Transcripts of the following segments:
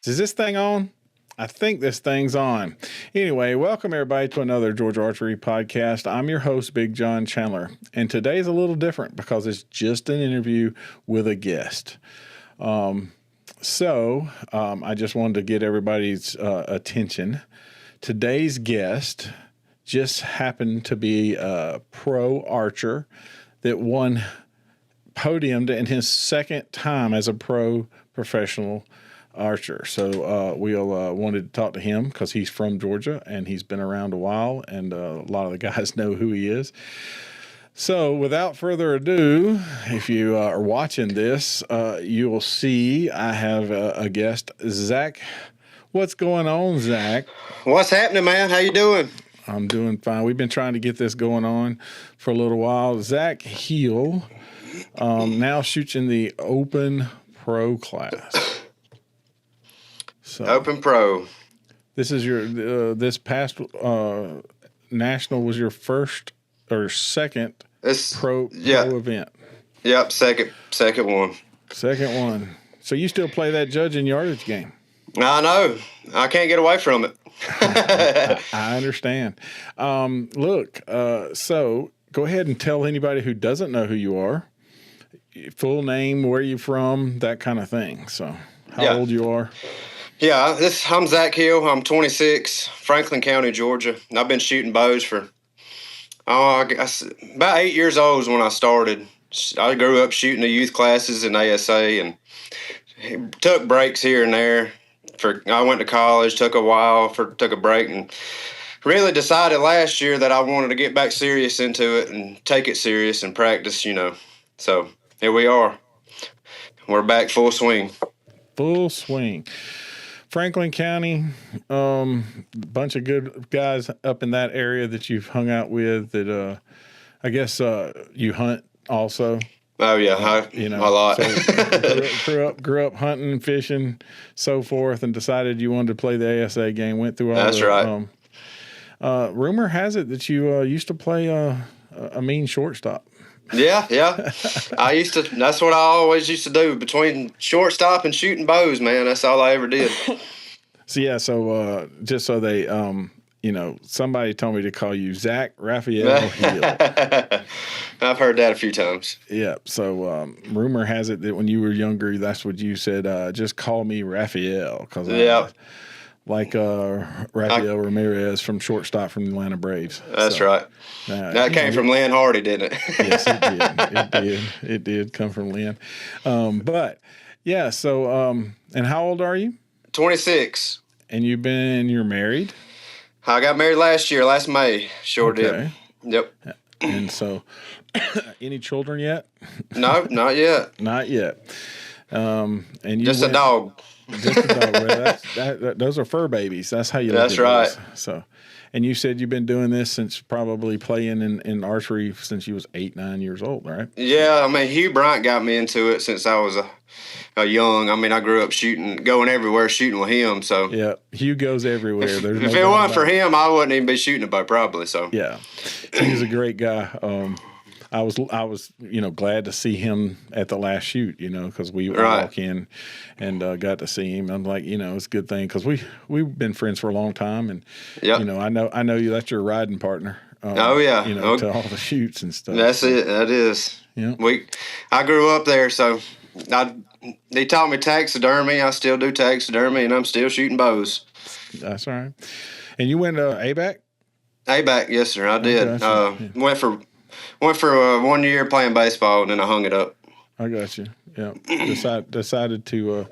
Is this thing on? I think this thing's on. Anyway, welcome everybody to another Georgia Archery podcast. I'm your host, Big John Chandler, and today's a little different because it's just an interview with a guest. I just wanted to get everybody's attention. Today's guest just happened to be a pro archer that won Podium in his second time as a professional archer. So we wanted to talk to him because he's from Georgia and he's been around a while, and a lot of the guys know who he is. So without further ado, if you are watching this, you will see I have a guest, Zach. What's going on, Zach? What's happening, man? How you doing? I'm doing fine. We've been trying to get this going on for a little while. Zach Heel now shoots in the Open Pro class. So, Open Pro. This is your this past national was your first or second pro event. Yep, second one. Second one. So you still play that judging yardage game? I know. I can't get away from it. I understand. So go ahead and tell anybody who doesn't know who you are, full name, where you from, that kind of thing. So how old you are? Yeah, I'm Zach Hill. I'm 26, Franklin County, Georgia. And I've been shooting bows for I guess about 8 years old is when I started. I grew up shooting the youth classes in ASA and took breaks here and there. I went to college, took a break, and really decided last year that I wanted to get back serious into it and take it serious and practice, So here we are. We're back full swing. Full swing. Franklin County, bunch of good guys up in that area that you've hung out with that I guess you hunt also. Oh yeah, a lot. So grew up hunting, fishing, so forth, and decided you wanted to play the ASA game. Went through all. That's right. Rumor has it that you used to play a mean shortstop. Yeah. That's what I always used to do between shortstop and shooting bows, man. That's all I ever did. So just so they, somebody told me to call you Zach Raphael Hill. I've heard that a few times. Yeah. So rumor has it that when you were younger, that's what you said. Just call me Raphael because Rafael Ramirez from shortstop from the Atlanta Braves. That's right. That came from Lynn Hardy, didn't it? Yes, it did. It did come from Lynn. And how old are you? 26. And you're married? I got married last May. Sure did. Yep. And so, any children yet? No, not yet. Not yet. And you just a dog. Just a dog. Those are fur babies. That's how you look at those. That's right. So, and you said you've been doing this since probably playing in archery since you was 8, 9 years old, right? Yeah, I mean, Hugh Bryant got me into it since I was a young. I mean, I grew up going everywhere, shooting with him. So yeah, Hugh goes everywhere. If it wasn't for him, I wouldn't even be shooting a bow probably. So yeah, he's a great guy. I was glad to see him at the last shoot, because we walk in and got to see him. I'm like, it's a good thing because we've been friends for a long time, and I know you. That's your riding partner. To all the shoots and stuff. That's it. That is. Yeah. I grew up there, so they taught me taxidermy. I still do taxidermy, and I'm still shooting bows. That's all right. And you went ABAC? ABAC, yes, sir. I did. Went for 1 year playing baseball, and then I hung it up. I got you. Yeah. Decided to.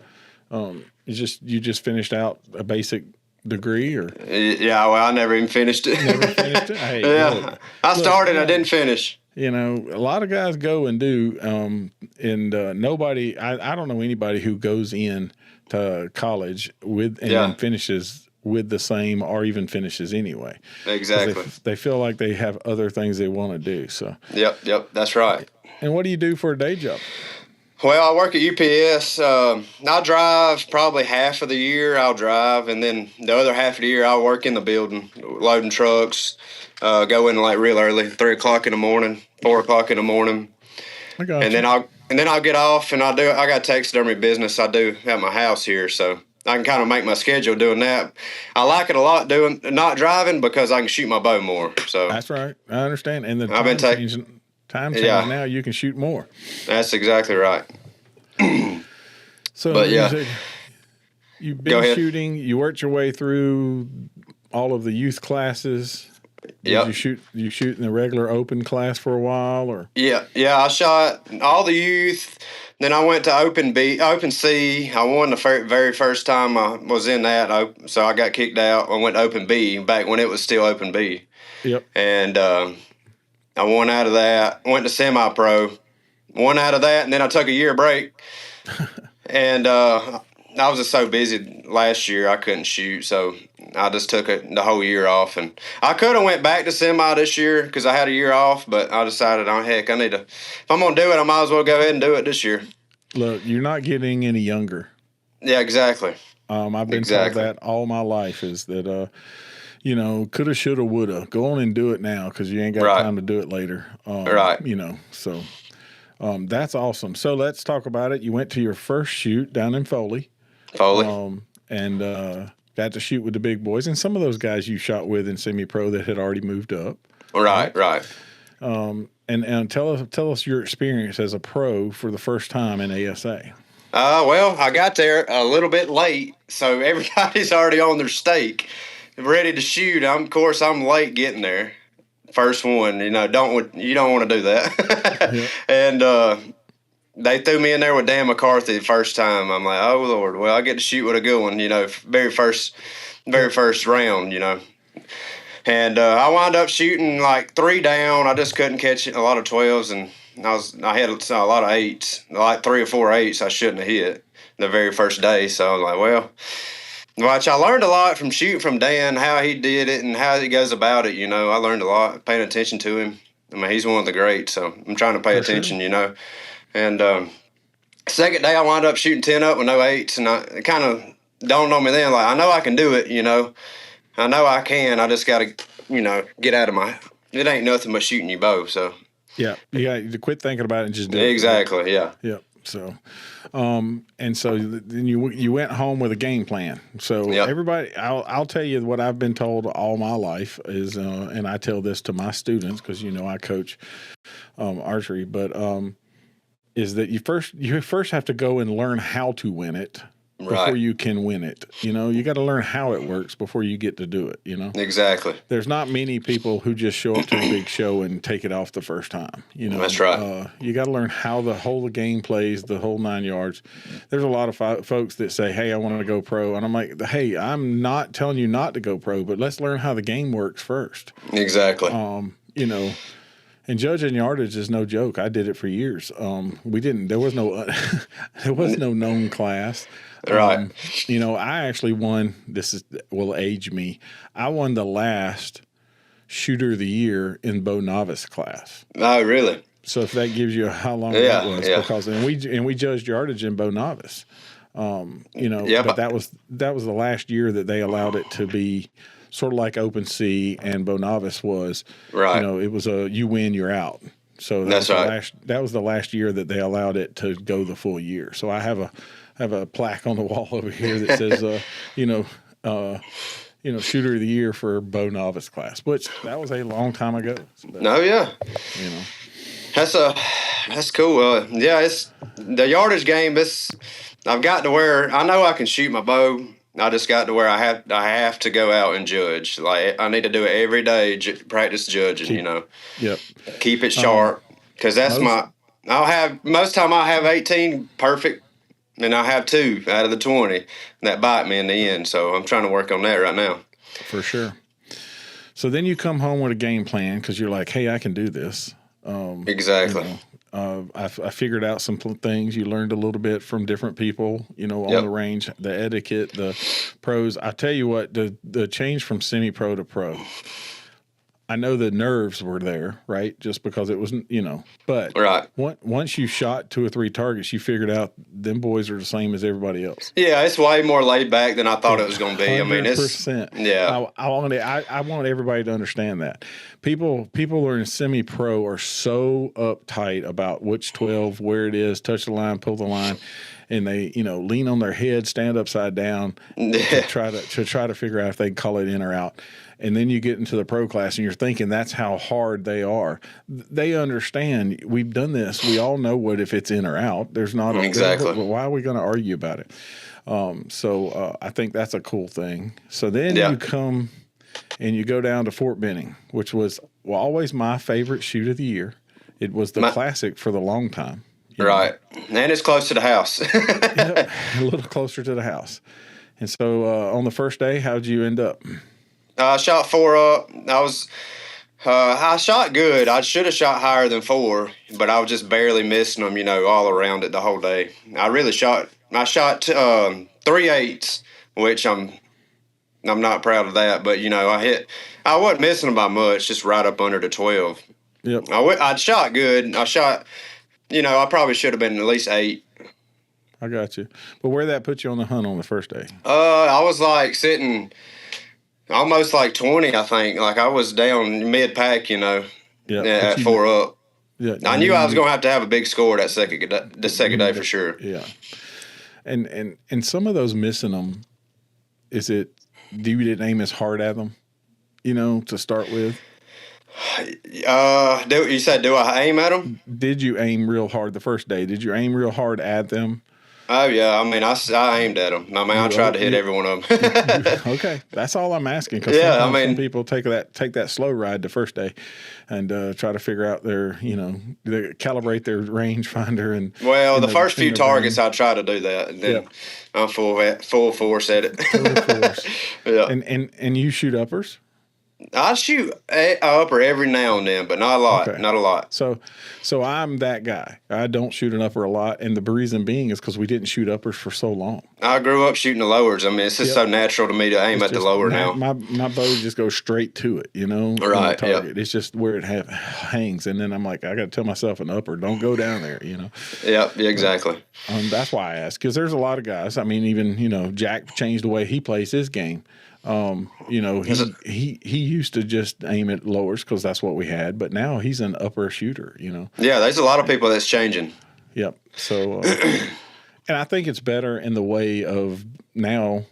You just finished out a basic degree, or? Yeah. Well, I never even finished it. Never finished it. Hey, yeah. I started. I didn't finish. A lot of guys go and do, and nobody. I don't know anybody who goes in to college then finishes with the same or even finishes anyway. Exactly. They feel like they have other things they want to do. So. Yep. That's right. And what do you do for a day job? Well, I work at UPS. I'll drive probably half of the year. I'll drive, and then the other half of the year I'll work in the building, loading trucks. Go in like real early, 3 o'clock in the morning, 4 o'clock in the morning. I got you. Then I'll get off, and I got taxidermy business I do at my house here. So I can kind of make my schedule doing that. I like it a lot doing not driving because I can shoot my bow more. So That's right. I understand. And the I've been time changing now, you can shoot more. That's exactly right. So But you yeah. said you've been shooting. You worked your way through all of the youth classes. Did you shoot in the regular open class for a while, or? Yeah. I shot all the youth. Then I went to Open C. I won the very first time I was in that, so I got kicked out. I went to Open B back when it was still Open B. Yep. And I won out of that. Went to semi-pro. Won out of that, and then I took a year break. And I was just so busy last year I couldn't shoot, so I just took the whole year off. And I could have went back to semi this year because I had a year off, but I decided, I need to. If I'm gonna do it, I might as well go ahead and do it this year. Look, you're not getting any younger. Yeah, exactly. I've been told that all my life is that coulda, shoulda, woulda. Go on and do it now because you ain't got time to do it later. Right. So that's awesome. So let's talk about it. You went to your first shoot down in Foley. And got to shoot with the big boys. And some of those guys you shot with in semi-pro that had already moved up. Right. And tell us your experience as a pro for the first time in ASA. Well, I got there a little bit late, so everybody's already on their stake, ready to shoot. Of course, I'm late getting there. First one, you don't want to do that. Yep. And they threw me in there with Dan McCarthy the first time. I'm like, oh Lord, well, I get to shoot with a good one, very first round, And I wound up shooting like 3 down. I just couldn't catch a lot of 12s, and I had a lot of 8s, like 3 or 4 8s I shouldn't have hit the very first day. So I was like, well, which I learned a lot from shooting from Dan, how he did it and how he goes about it. I learned a lot paying attention to him. I mean, he's one of the greats, so I'm trying to pay attention, And second day, I wound up shooting 10 up with no 8s, and it kind of dawned on me then, like, I know I can do it, I know I can. I just got to, get out of it ain't nothing but shooting your bow, so. Yeah, you got to quit thinking about it and just do it. Exactly, yeah. Yep. So, and so then you went home with a game plan. So everybody, I'll tell you what I've been told all my life is, and I tell this to my students because I coach archery, but is that you first have to go and learn how to win it before you can win it. You got to learn how it works before you get to do it. Exactly. There's not many people who just show up to a big show and take it off the first time. That's right. You got to learn how the whole game plays, the whole 9 yards. There's a lot of folks that say, "Hey, I want to go pro," and I'm like, "Hey, I'm not telling you not to go pro, but let's learn how the game works first." Exactly. And judging yardage is no joke. I did it for years. There was no known class. Right. I actually won. This will age me. I won the last shooter of the year in bow novice class. Oh, really? So if that gives you how long that was, because we judged yardage in bow novice. But that was the last year that they allowed it to be sort of like Open C and bow novice was. Right. It was you win, you're out. So that's right. That was the last year that they allowed it to go the full year. So I have a plaque on the wall over here that says, shooter of the year for bow novice class, which that was a long time ago. But, That's cool. It's the yardage game. I've got to where I know I can shoot my bow. I just got to where I have to go out and judge. Like I need to do it every day. Practice judging. Yep. Keep it sharp because that's most time I have 18 perfect. And I have 2 out of the 20 that bite me in the end. So I'm trying to work on that right now. For sure. So then you come home with a game plan because you're like, hey, I can do this. Exactly. I figured out some things. You learned a little bit from different people, on the range, the etiquette, the pros. I tell you what, the change from semi-pro to pro, I know the nerves were there, right? Just because it wasn't, but once you shot 2 or 3 targets, you figured out them boys are the same as everybody else. Yeah, it's way more laid back than I thought it was going to be. 100%. I mean, I want everybody to understand that. People who are in semi-pro are so uptight about which 12, where it is, touch the line, pull the line. and they, lean on their head, stand upside down to try to figure out if they can call it in or out. And then you get into the pro class and you're thinking that's how hard they are. They understand we've done this. We all know if it's in or out. There's not exactly. Why are we going to argue about it? So I think that's a cool thing. So then you come and you go down to Fort Benning, which was always my favorite shoot of the year. It was the classic for the long time. Right. And it's close to the house. Yep, a little closer to the house. And so on the first day, how'd you end up? I shot 4 up. I shot good. I should have shot higher than 4, but I was just barely missing them, all around it the whole day. I shot 3/8, which I'm not proud of that, but I wasn't missing them by much, just right up under the 12. Yep. I shot good. I shot, I probably should have been at least 8. I got you. But where'd that put you on the hunt on the first day? I was like sitting almost like 20, I think. Like I was down mid-pack, at 4 up. Yeah, I knew I was going to have a big score the second day for sure. Yeah. And some of those missing them, you didn't aim as hard at them, to start with? You said, do I aim at them? Did you aim real hard the first day? Did you aim real hard at them? Oh, yeah. I mean, I aimed at them. I mean, I tried to hit every one of them. Okay. That's all I'm asking. Because some people take that slow ride the first day and try to figure out they calibrate their rangefinder. Well, the first few targets, I try to do that. And then I'm full force at it. Full force. Yeah. And you shoot uppers? I shoot upper every now and then, but not a lot. Okay. Not a lot. So I'm that guy. I don't shoot an upper a lot, and the reason being is because we didn't shoot uppers for so long. I grew up shooting the lowers. I mean, it's just so natural to me to aim at the lower now. My bow just goes straight to it, Right. Target. It's just where it hangs, and then I'm like, I got to tell myself an upper, don't go down there, Yep, exactly. That's why I asked, because there's a lot of guys. I mean, even Jack changed the way he plays his game. He used to just aim at lowers because that's what we had, but now he's an upper shooter, Yeah, there's a lot of people that's changing. Yep. So, and I think it's better in the way of now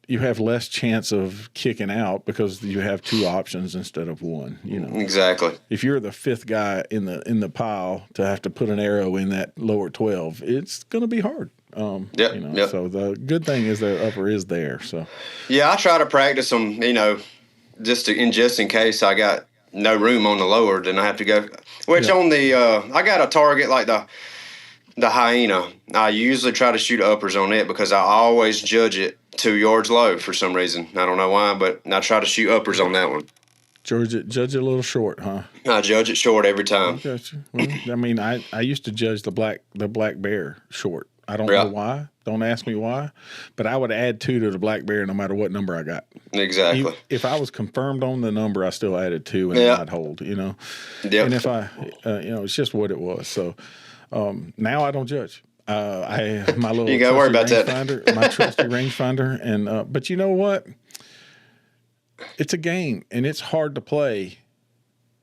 you have less chance of kicking out because you have 2 options instead of 1, Exactly. If you're the 5th guy in the pile to have to put an arrow in that lower 12, it's going to be hard. Yep. So the good thing is their upper is there. So yeah, I try to practice them, just in case I got no room on the lower, then I have to go. Which on the I got a target like the hyena. I usually try to shoot uppers on it because I always judge it 2 yards low for some reason. I don't know why, but I try to shoot uppers on that one. Judge it a little short, huh? I judge it short every time. I got you. Well, I mean, I used to judge the black bear short. I don't know why. Don't ask me why. But I would add 2 to the black bear no matter what number I got. Exactly. If I was confirmed on the number, I still added 2 and then I'd hold, Yep. And if I, it's just what it was. So now I don't judge. I have my little you gotta worry about that. My trusty rangefinder. And but you know what? It's a game, and it's hard to play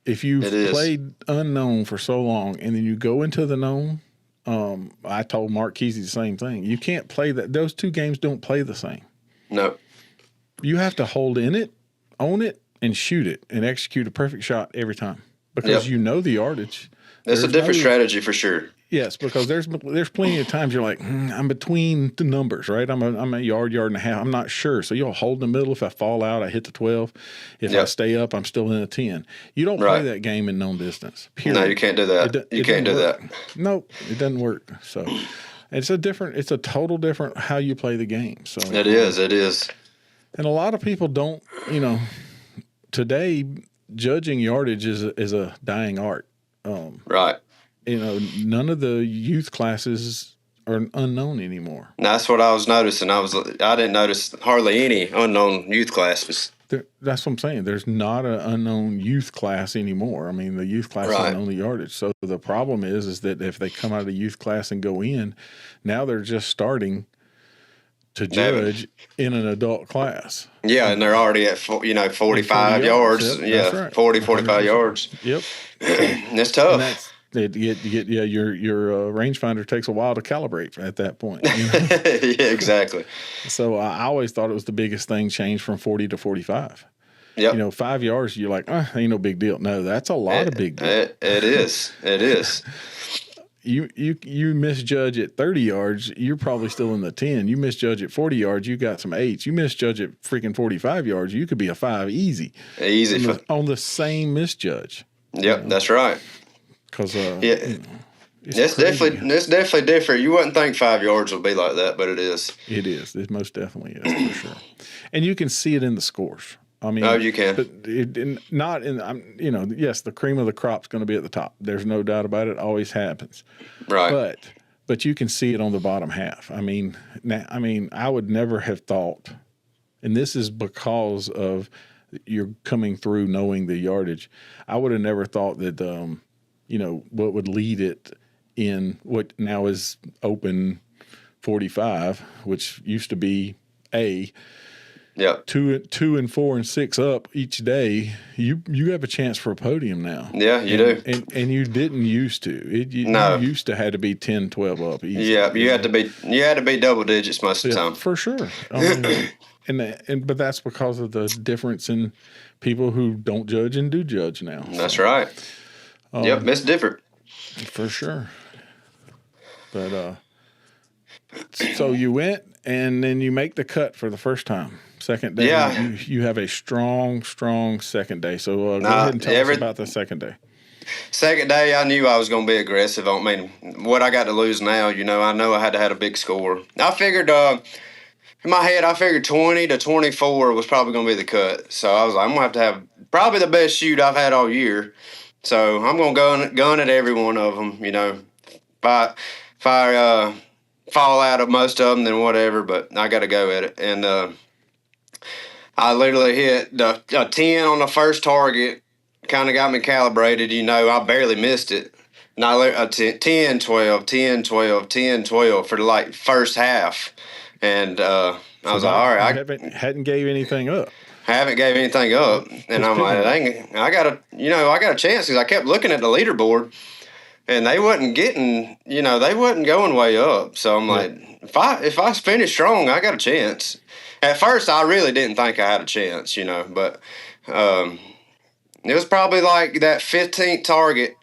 if you've played unknown for so long, and then you go into the known. I told Mark Kesey the same thing. You can't play that. Those 2 games don't play the same. No. You have to hold in it, own it, and shoot it, and execute a perfect shot every time because you know the yardage. That's a different strategy for sure. Yes, because there's plenty of times you're like, I'm between the numbers, right? I'm a yard and a half. I'm not sure. So you'll hold in the middle. If I fall out, I hit the 12. If I stay up, I'm still in a 10. You don't play that game in known distance. Period. No, you can't do that. You can't do that. Nope, it doesn't work. So it's a total different how you play the game. So it is. And a lot of people don't, today judging yardage is a dying art. Right. None of the youth classes are unknown anymore. That's what I was noticing. I didn't notice hardly any unknown youth classes. That's what I'm saying. There's not an unknown youth class anymore. I mean, the youth class is only yardage. So the problem is that if they come out of the youth class and go in, now they're just starting to judge in an adult class. Yeah, and they're already at 45 yards. Yep, yeah, right. 40, 45 yards. Yep. It's tough. Your rangefinder takes a while to calibrate at that point. You know? Yeah, exactly. So I always thought it was the biggest thing changed from 40 to 45. Yep. 5 yards, you're like, ain't no big deal. No, that's a lot of big deal. It is. It is. You misjudge at 30 yards, you're probably still in the 10. You misjudge at 40 yards, you got some 8s. You misjudge at freaking 45 yards, you could be a 5 easy. Easy. On the same misjudge. Yep, that's right. Because it's definitely different. You wouldn't think 5 yards would be like that, but it is. It is. It most definitely is, for sure. And you can see it in the scores. I mean, you can. Yes, the cream of the crop's going to be at the top. There's no doubt about it. It always happens. Right. But you can see it on the bottom half. I mean, I would never have thought, and this is because of you're coming through knowing the yardage. I would have never thought that, what would lead it in what now is open 45, which used to be A. Yeah, 2 and 4 and 6 up each day. You have a chance for a podium now. Yeah, you do. And you didn't used to. You used to had to be 10, 12 up easy. Yeah, you had to be double digits most of the time. For sure. But that's because of the difference in people who don't judge and do judge now. That's right. Yep, it's different. For sure. But so you went and then you make the cut for the first time. Second day, you have a strong second day. So go ahead and tell us about the second day. Second day, I knew I was going to be aggressive. I mean, what I got to lose now, I know I had to have a big score. I figured, in my head, 20 to 24 was probably going to be the cut. So I was like, I'm going to have probably the best shoot I've had all year. So I'm going to gun at every one of them, If I fall out of most of them, then whatever, but I got to go at it. And I literally hit a 10 on the first target, kind of got me calibrated. I barely missed it. And I 10, 12, 10, 12, 10, 12 for the first half. And I was like, all right. Hadn't gave anything up. I haven't gave anything up. And I'm like, dang, I got a chance because I kept looking at the leaderboard. And they wasn't getting, they wasn't going way up. So I'm like, if I finish strong, I got a chance. At first, I really didn't think I had a chance, but it was probably like that 15th target.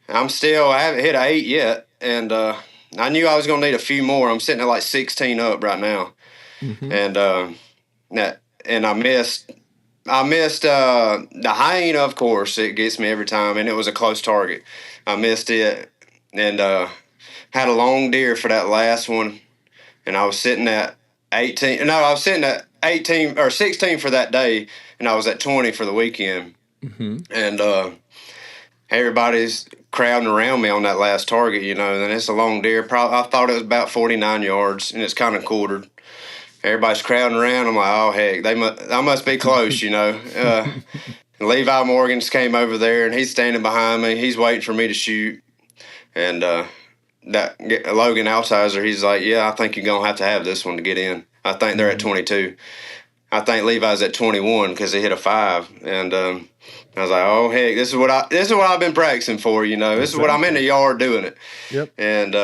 I haven't hit an 8 yet. And I knew I was going to need a few more. I'm sitting at 16 up right now. Mm-hmm. And I missed the hyena, of course. It gets me every time, and it was a close target. I missed it and had a long deer for that last one, and I was sitting at 18. No, I was sitting at 18 or 16 for that day, and I was at 20 for the weekend. Mm-hmm. And everybody's crowding around me on that last target, and it's a long deer. I thought it was about 49 yards, and it's kind of quartered. Everybody's crowding around. I'm like, oh, heck, I must be close, Levi Morgan's came over there, and he's standing behind me. He's waiting for me to shoot. And that Logan Altizer, he's like, yeah, I think you're going to have this one to get in. I think they're at 22. I think Levi's at 21 because he hit a 5. And I was like, oh, heck, this is what I've been practicing for, This is what I'm in the yard doing it. Yep. And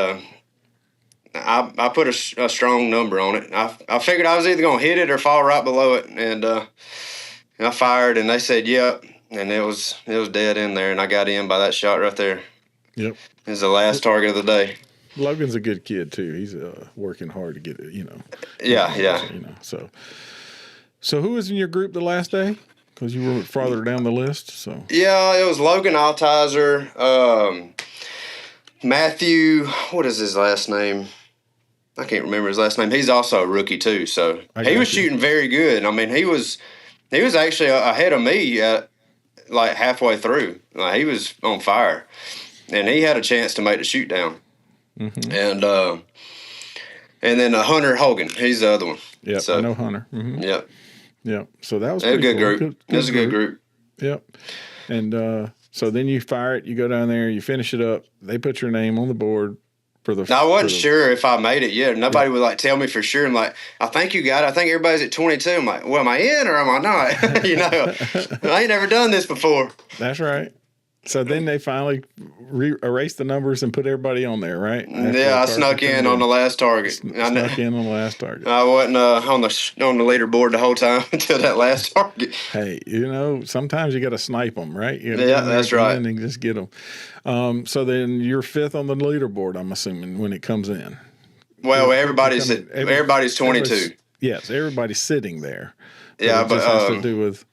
I put a strong number on it. I figured I was either going to hit it or fall right below it. And I fired, and they said, yep. And it was dead in there, and I got in by that shot right there. Yep. It was the last target of the day. Logan's a good kid, too. He's working hard to get it, Yeah. So who was in your group the last day? Because you were farther down the list. So yeah, it was Logan Altizer, Matthew, what is his last name? I can't remember his last name. He's also a rookie, too. So he was shooting very good. I mean, he was actually ahead of me at halfway through. He was on fire, and he had a chance to make the shoot down. Mm-hmm. And then Hunter Hogan, he's the other one. Yeah, so, I know Hunter. Mm-hmm. Yep. Yeah. So that was a good cool. group. It was a good group. Yep. And so then you fire it. You go down there. You finish it up. They put your name on the board. I wasn't sure if I made it yet. Nobody would tell me for sure. I'm like, I think you got it. I think everybody's at 22. I'm like, well, am I in or am I not? I ain't never done this before. That's right. So then they finally erased the numbers and put everybody on there, right? Yeah, I snuck in on the last target. Snuck in on the last target. I wasn't on the leaderboard the whole time until that last target. Hey, sometimes you got to snipe them, right? Yeah, that's right. And just get them. So then you're fifth on the leaderboard, I'm assuming, when it comes in. Well, everybody's 22. Yes, everybody's sitting there. Yeah, but it just has to do with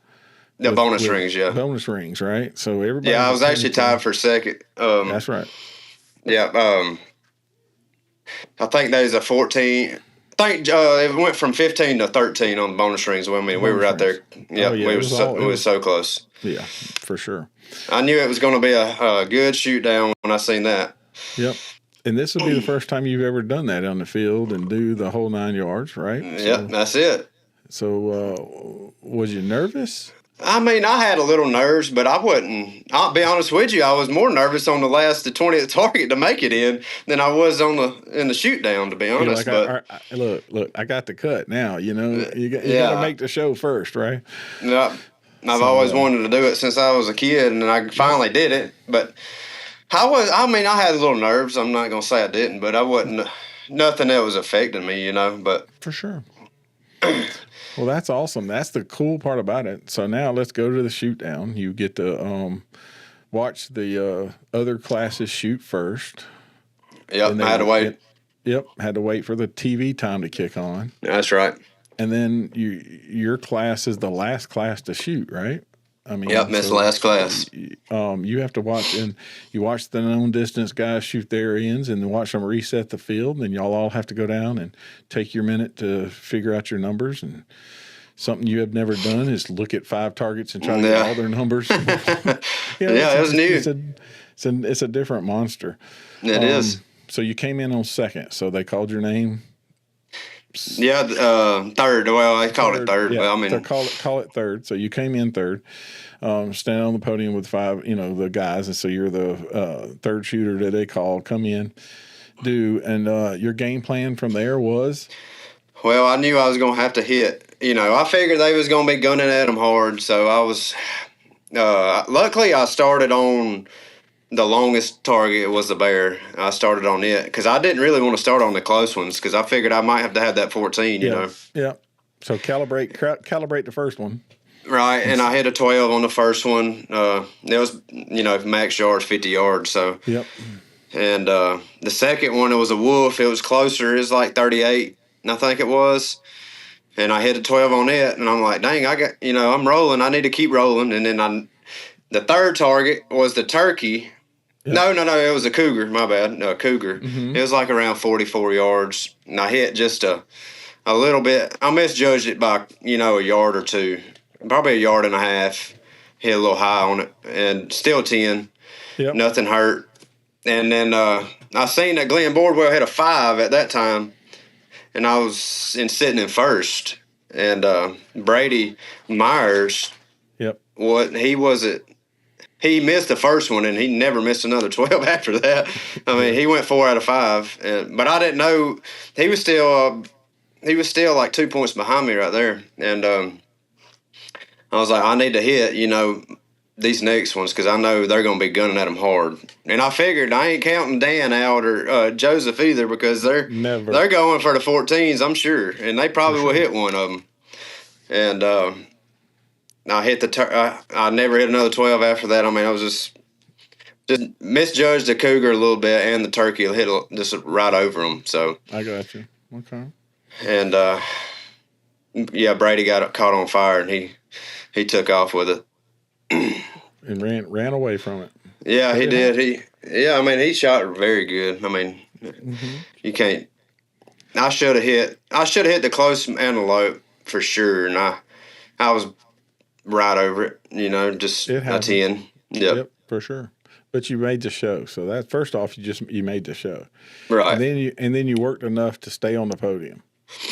the bonus rings, yeah. Bonus rings, right? So everybody. Yeah, I was actually tied for second. That's right. Yeah. I think there's a 14. I think it went from 15 to 13 on the bonus rings. Well, I mean, we were right there. Yeah, we were so close. Yeah, for sure. I knew it was going to be a good shoot down when I seen that. Yep. And this will be the first time you've ever done that on the field and do the whole 9 yards, right? Yep, that's it. So was you nervous? I mean, I had a little nerves, but I wasn't. I'll be honest with you. I was more nervous on the 20th target to make it in than I was in the shoot down, to be honest. Look, I got the cut now. You got to make the show first, right? Yeah. I've always wanted to do it since I was a kid, and I finally did it. But I had a little nerves. I'm not going to say I didn't, but I wasn't. Nothing that was affecting me, But for sure. Well, that's awesome. That's the cool part about it. So now let's go to the shoot down. You get to watch the other classes shoot first. Yep, I had to wait. Had to wait for the TV time to kick on. That's right. And then your class is the last class to shoot, right? I mean, missed the last class. You have to watch, and you watch the known distance guys shoot their ends, and then watch them reset the field. And then y'all all have to go down and take your minute to figure out your numbers. And something you have never done is look at 5 targets and try to get all their numbers. It was new. It's a different monster. It is. So you came in on second. So they called your name. Yeah, third. Well, I called it third. Yeah, well, I mean, call it third. So you came in third, stand on the podium with 5, the guys, and so you're the third shooter that they call. Come in, and your game plan from there was. Well, I knew I was going to have to hit. I figured they was going to be gunning at them hard, so I was. Luckily, I started on. The longest target was the bear. I started on it because I didn't really want to start on the close ones because I figured I might have to have that 14, you know. Yeah. So calibrate the first one. Right, and I hit a 12 on the first one. It was, max yards, 50 yards. So. Yep. And the second one, it was a wolf. It was closer. It was like 38, I think it was. And I hit a 12 on it, and I'm like, dang, I'm rolling. I need to keep rolling. And then the third target was the turkey. Yep. No, it was a cougar. My bad. No, cougar. Mm-hmm. It was like around 44 yards, and I hit just a little bit. I misjudged it by, a yard or two, probably a yard and a half. Hit a little high on it, and still 10. Yep. Nothing hurt. And then I seen that Glenn Bordwell had a 5 at that time, and I was sitting in first. And Brady Myers, he missed the first one, and he never missed another 12 after that. I mean, he went 4 out of 5, but I didn't know he was still like 2 points behind me right there. And I was like, I need to hit, these next ones because I know they're going to be gunning at them hard. And I figured I ain't counting Dan out or Joseph either because they're going for the 14s, I'm sure, and they probably will hit one of them. And I hit I never hit another 12 after that. I mean, I was just misjudged the cougar a little bit, and the turkey hit just right over him. So I got you. Okay. And Brady got caught on fire, and he took off with it and ran away from it. Yeah, he did. He shot very good. I mean, you can't. I should have hit the close antelope for sure, and I was right over it, just a 10. Yep, for sure. But you made the show, so that first off, you made the show, right? And then you worked enough to stay on the podium,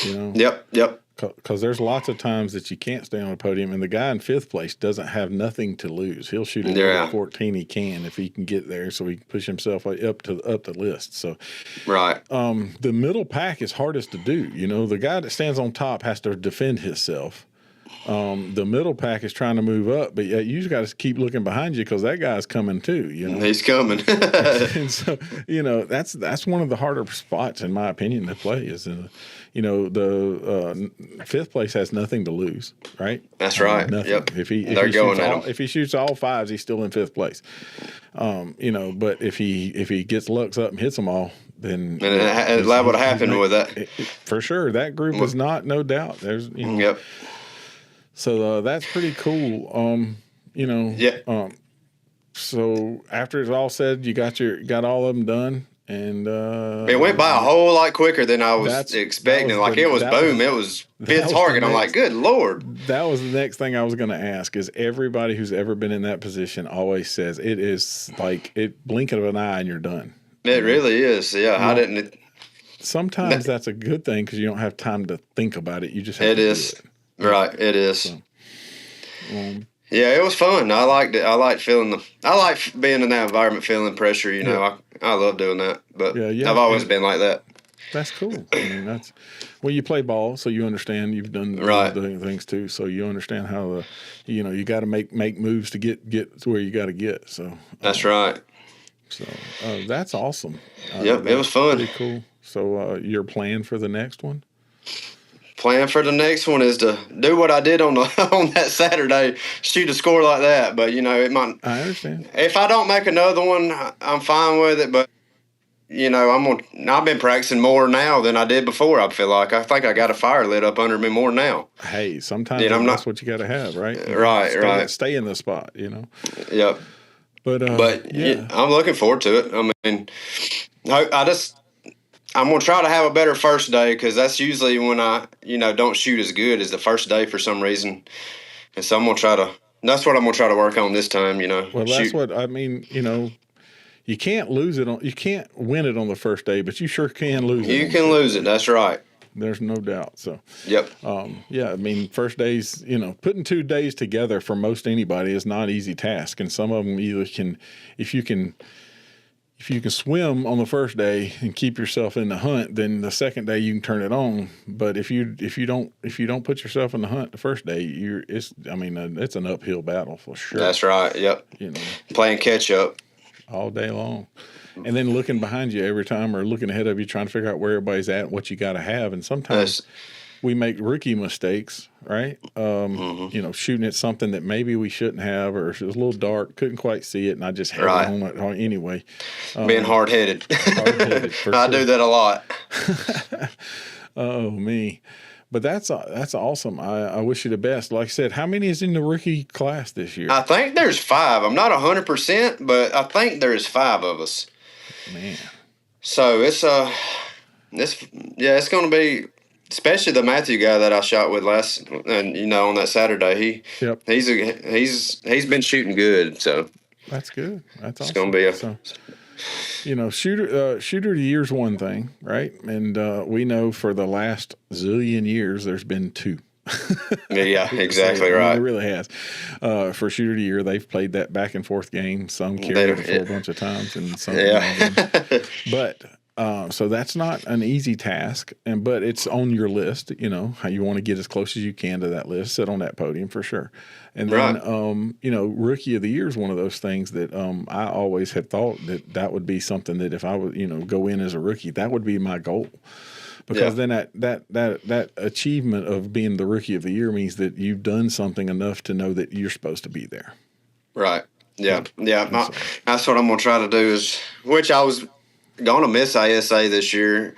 Yep. Because there's lots of times that you can't stay on the podium, and the guy in 5th place doesn't have nothing to lose. He'll shoot at 14 he can if he can get there, so he can push himself up the list. So, right. The middle pack is hardest to do. The guy that stands on top has to defend himself. The middle pack is trying to move up, but yet you just got to keep looking behind you because that guy's coming too. He's coming. And so that's one of the harder spots, in my opinion, to play. Is the fifth place has nothing to lose, right? That's right. Nothing. Yep. If he shoots all fives, he's still in fifth place. But if he gets lucks up and hits them all, then and that would happen with that for sure. That group is not, no doubt. There's Yep. So that's pretty cool. Yeah. So after it's all said, you got all of them done, and it went by a whole lot quicker than I was expecting. It was fifth target. I'm like, good Lord. That was the next thing I was going to ask. Is everybody who's ever been in that position always says it is like blink of an eye and you're done. It really is. Yeah, I didn't. Sometimes that's a good thing because you don't have time to think about it. You just have to do it. Right, it is. So, yeah, it was fun. I liked it. I like being in that environment, feeling pressure. I love doing that. But I've always been like that. That's cool. I mean, you play ball, so you understand. You've done the things too, so you understand how you got to make moves to get to where you got to get. So that's right. So that's awesome. Yep, it was fun. Pretty cool. So your plan for the next one? Plan for the next one is to do what I did on that Saturday, shoot a score like that. But it might. I understand. If I don't make another one, I'm fine with it. But I've been practicing more now than I did before. I feel like I think I got a fire lit up under me more now. Hey, sometimes that's what you got to have, right? Right. Stay in the spot, Yep. But yeah, I'm looking forward to it. I mean, I'm going to try to have a better first day because that's usually when I, don't shoot as good as the first day for some reason. And so that's what I'm going to try to work on this time, Well, that's what I mean, you can't you can't win it on the first day, but you sure can lose it. You can lose it. That's right. There's no doubt. So, yep. I mean, first days, putting 2 days together for most anybody is not an easy task. And some of them if you can swim on the first day and keep yourself in the hunt, then the second day you can turn it on. But if you don't put yourself in the hunt the first day, it's an uphill battle for sure. That's right. Yep. Playing catch up all day long. And then looking behind you every time or looking ahead of you, trying to figure out where everybody's at, what you got to have. And sometimes we make rookie mistakes, right? Shooting at something that maybe we shouldn't have, or it was a little dark, couldn't quite see it, and I just had it on anyway. Being hard-headed. I do that a lot. Oh, me. But that's awesome. I wish you the best. Like I said, how many is in the rookie class this year? I think there's 5. I'm not 100%, but I think there's 5 of us. Man. So it's going to be, especially the Matthew guy that I shot with on that Saturday. He's been shooting good. So that's good. That's awesome. It's going to be shooter of the year is one thing, right? And we know for the last zillion years there's been 2. Yeah, exactly right. It really has. For shooter of the year, they've played that back and forth game. Some carried it for a bunch of times, and some. Yeah. But so that's not an easy task, but it's on your list. How you want to get as close as you can to that list. Sit on that podium for sure. And then, rookie of the year is one of those things that I always had thought that would be something that if I would go in as a rookie, that would be my goal. Because then that achievement of being the rookie of the year means that you've done something enough to know that you're supposed to be there. Right. Yeah. That's what I'm going to try to do which I was going to miss ASA this year,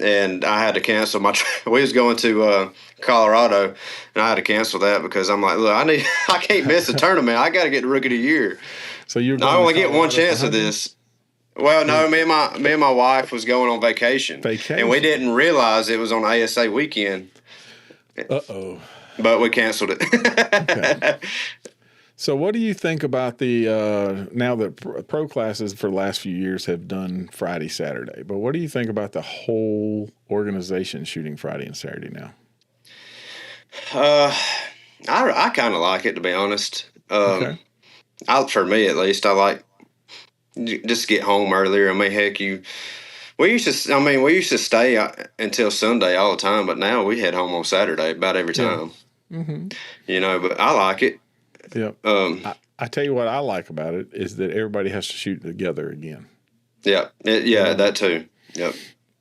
and I had to cancel we was going to Colorado, and I had to cancel that because I'm like, look, I can't miss a tournament. I got to get the rookie of the year. So I only get one chance of this. Well, no, me and my wife was going on vacation. And we didn't realize it was on ASA weekend. Uh-oh. But we canceled it. Okay. So what do you think about the now that pro classes for the last few years have done Friday, Saturday, but what do you think about the whole organization shooting Friday and Saturday now? I kind of like it, to be honest. Okay. For me, at least, I like just get home earlier. I mean, heck, we used to stay until Sunday all the time, but now we head home on Saturday about every time. But I like it. Yep. I tell you what I like about it is that everybody has to shoot together again. Yeah. That too. Yep.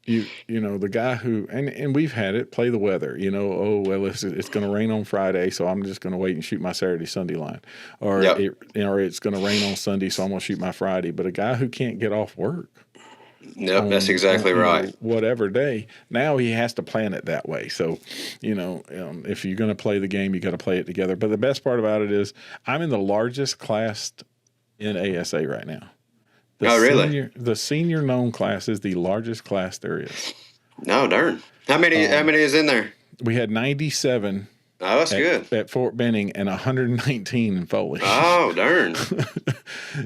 The guy who and we've had it play the weather. It's going to rain on Friday, so I'm just going to wait and shoot my Saturday Sunday line, or it's going to rain on Sunday, so I'm going to shoot my Friday. But a guy who can't get off work. Yep, that's exactly right. Whatever day, now he has to plan it that way. So, if you're going to play the game, you got to play it together. But the best part about it is, I'm in the largest class in ASA right now. Really? The senior known class is the largest class there is. No, darn. How many is in there? We had 97. Oh, that's good. At Fort Benning and 119 in Foley. Oh, darn.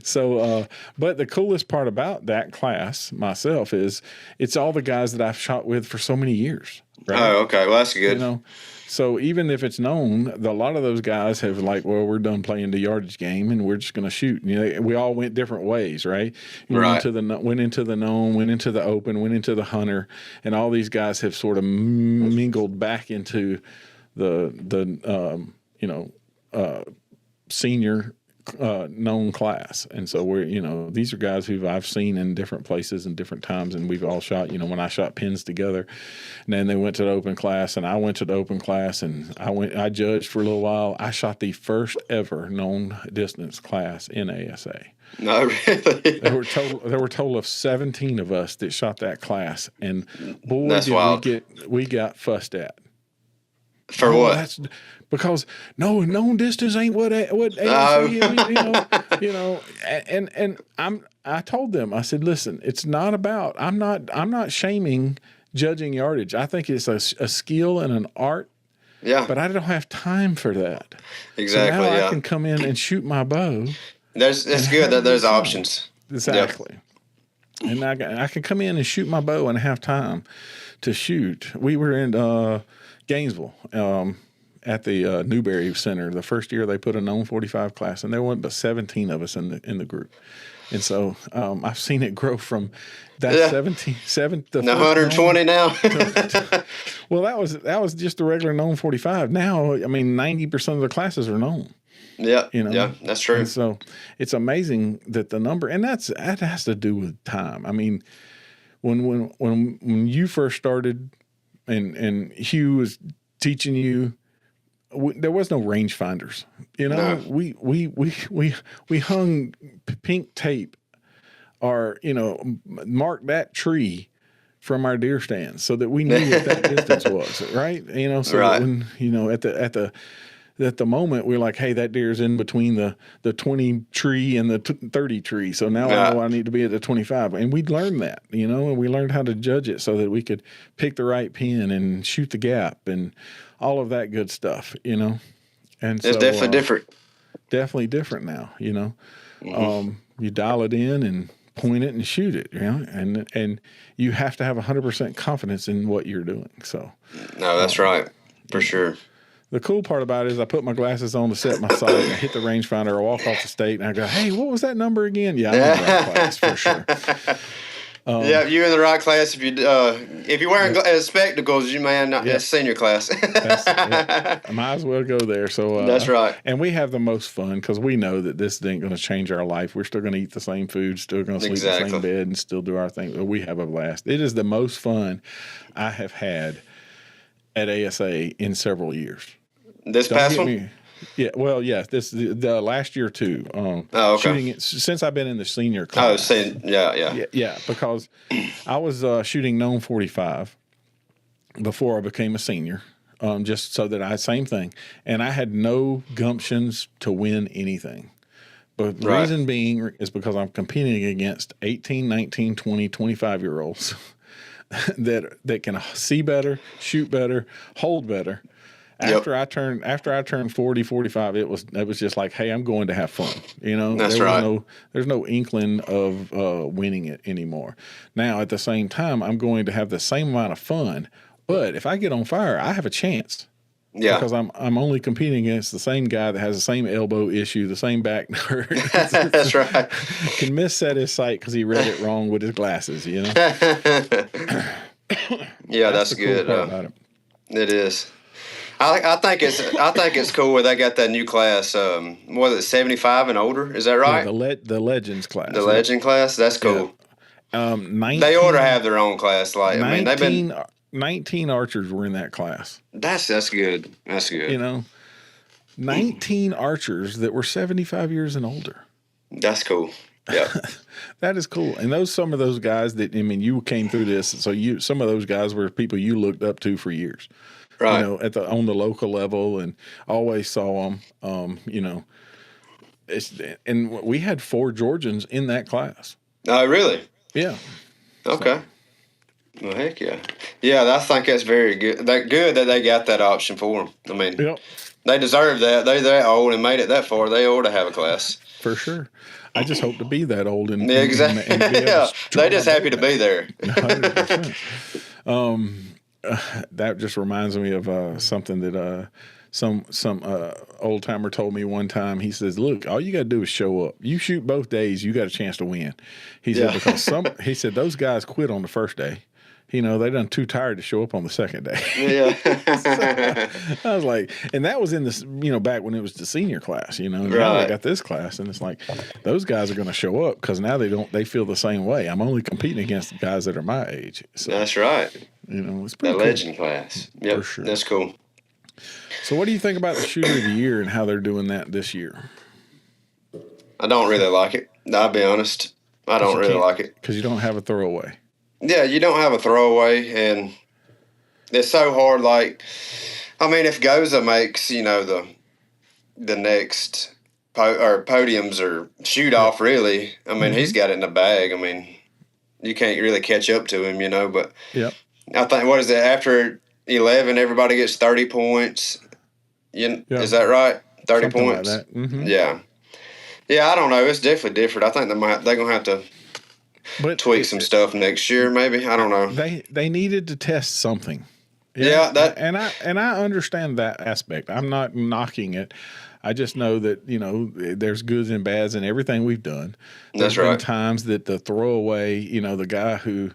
So, but the coolest part about that class myself is it's all the guys that I've shot with for so many years. Right? Oh, okay. Well, that's good. So even if it's known, a lot of those guys have we're done playing the yardage game and we're just going to shoot. We all went different ways, right? Went into the known, went into the open, went into the hunter, and all these guys have sort of mingled back into the senior known class. And so these are guys who I've seen in different places and different times, and we've all shot, when I shot pins together, and then they went to the open class and I went to the open class and I judged for a little while. I shot the first ever known distance class in ASA. No, really? There were a total of 17 of us that shot that class, and boy, that's wild. we got fussed at. For what? That's because known distance ain't what ASA is, and I told them, I said, listen, it's not about, I'm not shaming judging yardage. I think it's a skill and an art. Yeah. But I don't have time for that. Exactly. So now I can come in and shoot my bow. It's good that there's options. Exactly. Yep. And I can come in and shoot my bow and have time to shoot. We were in Gainesville at the Newberry Center. The first year they put a known 45 class, and there wasn't but 17 of us in the group. And so I've seen it grow from that 17 to 120 now. Well, that was just the regular known 45. Now, 90% of the classes are known. Yeah, yeah, that's true. And so it's amazing that the number, and that has to do with time. When you first started, and Hugh was teaching you, there was no rangefinders. No. We hung pink tape, or marked that tree from our deer stands so that we knew what that distance was, right? So right. When at the moment we're like, hey, that deer's in between the 20 tree and the 30 tree, so now I know I need to be at the 25, and we learned that, and we learned how to judge it so that we could pick the right pin and shoot the gap and all of that good stuff, and it's so, definitely different. Definitely different now, Mm-hmm. You dial it in and point it and shoot it, and you have to have 100% confidence in what you're doing. So, no, that's right, for sure. The cool part about it is I put my glasses on to set my sight, I hit the rangefinder, I walk off the state, and I go, hey, what was that number again? Yeah, I'm in the right class for sure. Yeah, you're in the right class. If you're wearing spectacles, you may not. That's senior class. I might as well go there. So that's right. And we have the most fun because we know that this ain't going to change our life. We're still going to eat the same food, still going to sleep in the same bed, and still do our thing. But we have a blast. It is the most fun I have had at ASA in several years. This past one? Yeah, well, yeah, the last year too. Okay. Shooting it since I've been in the senior class. Yeah, because I was shooting known 45 before I became a senior, just so that same thing, and I had no gumptions to win anything. But the reason being is because I'm competing against 18, 19, 20, 25-year-olds that can see better, shoot better, hold better. After I turned 40, 45, it was just like, hey, I'm going to have fun. That's right. There's no inkling of winning it anymore. Now, at the same time, I'm going to have the same amount of fun, but if I get on fire, I have a chance. Yeah. Because I'm only competing against the same guy that has the same elbow issue, the same back hurt. That's right. Can misset his sight because he read it wrong with his glasses, Yeah, that's good. Cool part about it. It is. I think it's cool where they got that new class. Was it 75 and older? Is that right? The Legends class. The Legend class. That's cool. Yeah. 19, they ought to have their own class. Like 19, I mean, they've been 19 archers were in that class. That's good. That's good. You know, 19 archers that were 75 years and older. That's cool. Yeah. That is cool. And some of those guys that, I mean, you came through this, so some of those guys were people you looked up to for years. Right. You know, on the local level, and always saw them. You know, and we had 4 Georgians in that class. Oh, really? Yeah. Okay. So. Well, heck yeah. Yeah, I think that's very good. Good that they got that option for them. I mean, yep. They deserve that. They're that old and made it that far. They ought to have a class. For sure. I just hope to be that old. And exactly. Yeah. They're just happy to be there. 100%. That just reminds me of something that some old timer told me one time. He says, "Look, all you got to do is show up. You shoot both days, you got a chance to win." He said because he said those guys quit on the first day. You know, they done too tired to show up on the second day. Yeah. So, I was like, and that was in this, you know, back when it was the senior class, you know, and now they got this class, and it's like, those guys are going to show up because now they feel the same way. I'm only competing against the guys that are my age. So, that's right. You know, it's pretty cool. Legend class. Yep. For sure. That's cool. So what do you think about the shooter of the year and how they're doing that this year? I don't really like it. I'll be honest. I don't really like it. Because you don't have a throwaway. Yeah, you don't have a throwaway, and it's so hard. Like, I mean, if Goza makes, you know, the next podiums or shoot off, really, I mean, he's got it in the bag. I mean, you can't really catch up to him, you know. But I think, what is it, after 11, everybody gets 30 points. Is that right? 30 Something points? Like that. Mm-hmm. Yeah. Yeah, I don't know. It's definitely different. I think they're going to have to tweak some stuff next year, maybe. I don't know. They needed to test something. Yeah, and I understand that aspect. I'm not knocking it. I just know that, you know, there's goods and bads in everything we've done. There's been times that the throwaway, you know, the guy who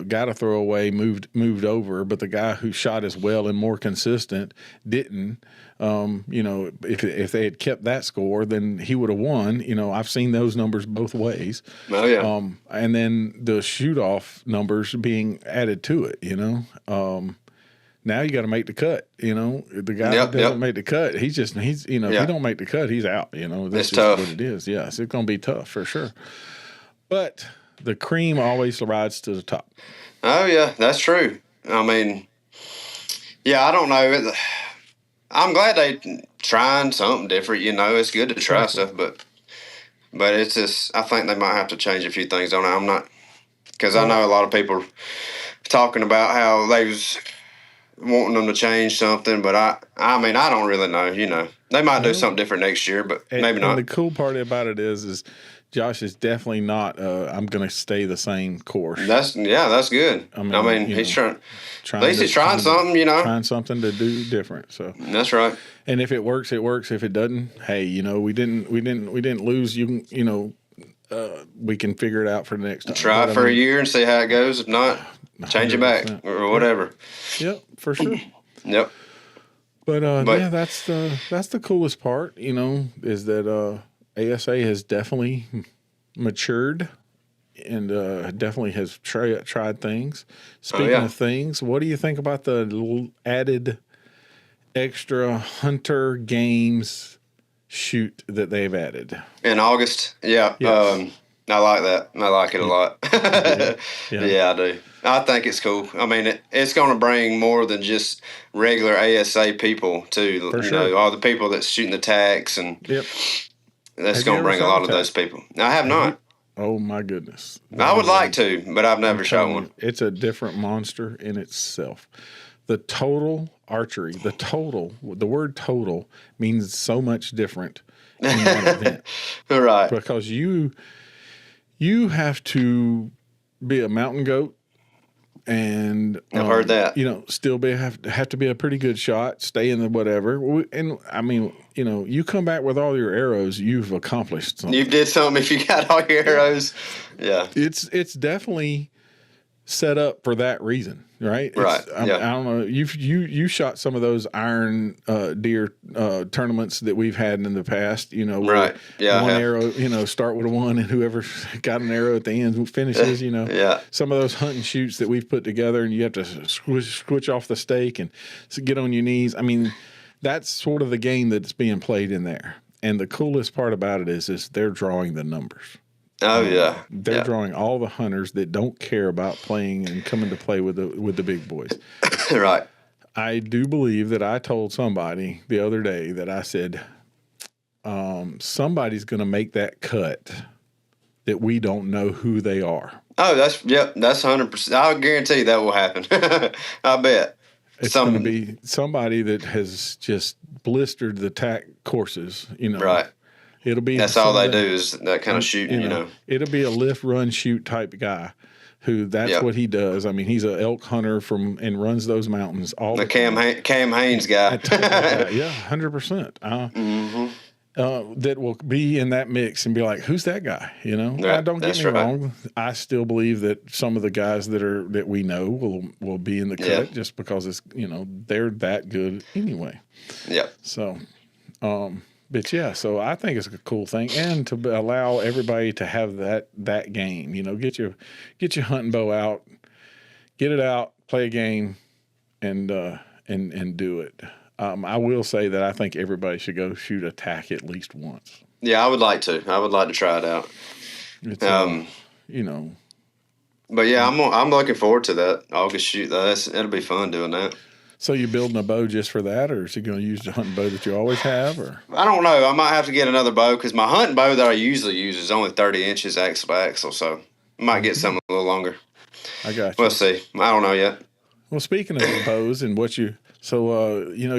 got a throwaway moved over, but the guy who shot as well and more consistent didn't. You know, if they had kept that score, then he would have won. You know, I've seen those numbers both ways. Oh yeah. And then the shoot off numbers being added to it. You know, now you got to make the cut. You know, the guy who doesn't make the cut, he's you know, if he don't make the cut, he's out. You know, that's just tough. What it is. Yes, it's going to be tough for sure. But the cream always rides to the top. Oh yeah, that's true. I mean, yeah, I don't know. I'm glad they trying something different. You know, it's good to try stuff, but it's just, I think they might have to change a few things on it. I'm not, because I know a lot of people talking about how they was wanting them to change something, but I mean, I don't really know. You know, they might do something different next year, but maybe not. And the cool part about it is Josh is definitely not. I'm going to stay the same course. That's good. I mean he's trying. At least he's trying something, you know. Trying something to do different. So that's right. And if it works, it works. If it doesn't, hey, you know, we didn't lose. You know, we can figure it out for the next time. Try it for a year and see how it goes. If not, change it back or whatever. Yep, for sure. Yep. But yeah, that's the coolest part. You know, is that ASA has definitely matured and definitely has tried things. Speaking of things, what do you think about the added extra hunter games shoot that they've added? In August? Yeah. Yes. I like that. I like it a lot. Yeah, I do. I think it's cool. I mean, it's going to bring more than just regular ASA people to, know, all the people that's shooting the tacks and that's going to bring a lot of those people. I have not. Oh my goodness! I would like to, but I've never shot one. It's a different monster in itself. The total archery, the word total means so much different in one event. Right. Because you have to be a mountain goat and I've heard that. You know, still have to be a pretty good shot, stay in the whatever. And I mean, you know, you come back with all your arrows, you've accomplished something. You did something if you got all your arrows. Yeah. It's definitely set up for that reason, right? Right. I don't know. You shot some of those iron deer tournaments that we've had in the past. You know, where Right. Yeah. one arrow. You know, start with a 1, and whoever got an arrow at the end finishes. You know. Yeah. Some of those hunting shoots that we've put together, and you have to switch off the stake and get on your knees. I mean, that's sort of the game that's being played in there. And the coolest part about it is they're drawing the numbers. Oh yeah, they're drawing all the hunters that don't care about playing and coming to play with the big boys. Right. I do believe that I told somebody the other day that I said, somebody's going to make that cut that we don't know who they are. Oh, that's 100%. I'll guarantee that will happen. I bet. It's going to be somebody that has just blistered the tack courses, you know. Right. It'll be that's all they do is that kind of shooting, you know. It'll be a lift, run, shoot type guy who that's what he does. I mean, he's an elk hunter and runs those mountains all the Cam Haynes guy. Yeah, 100%. That will be in that mix and be like, who's that guy? You know, don't get me wrong. I still believe that some of the guys that we know will be in the cut just because it's, you know, they're that good anyway. Yeah. So, but yeah, so I think it's a cool thing, and to allow everybody to have that game. You know, get your hunting bow out, get it out, play a game, and do it. I will say that I think everybody should go shoot a tack at least once. Yeah, I would like to. I would like to try it out. It's, you know. But yeah, I'm looking forward to that August shoot. It'll be fun doing that. So you building a bow just for that, or is he going to use the hunting bow that you always have? Or I don't know. I might have to get another bow because my hunting bow that I usually use is only 30 inches axle by axle, so I might get something a little longer. I got you. We'll see. I don't know yet. Well, speaking of bows and what you know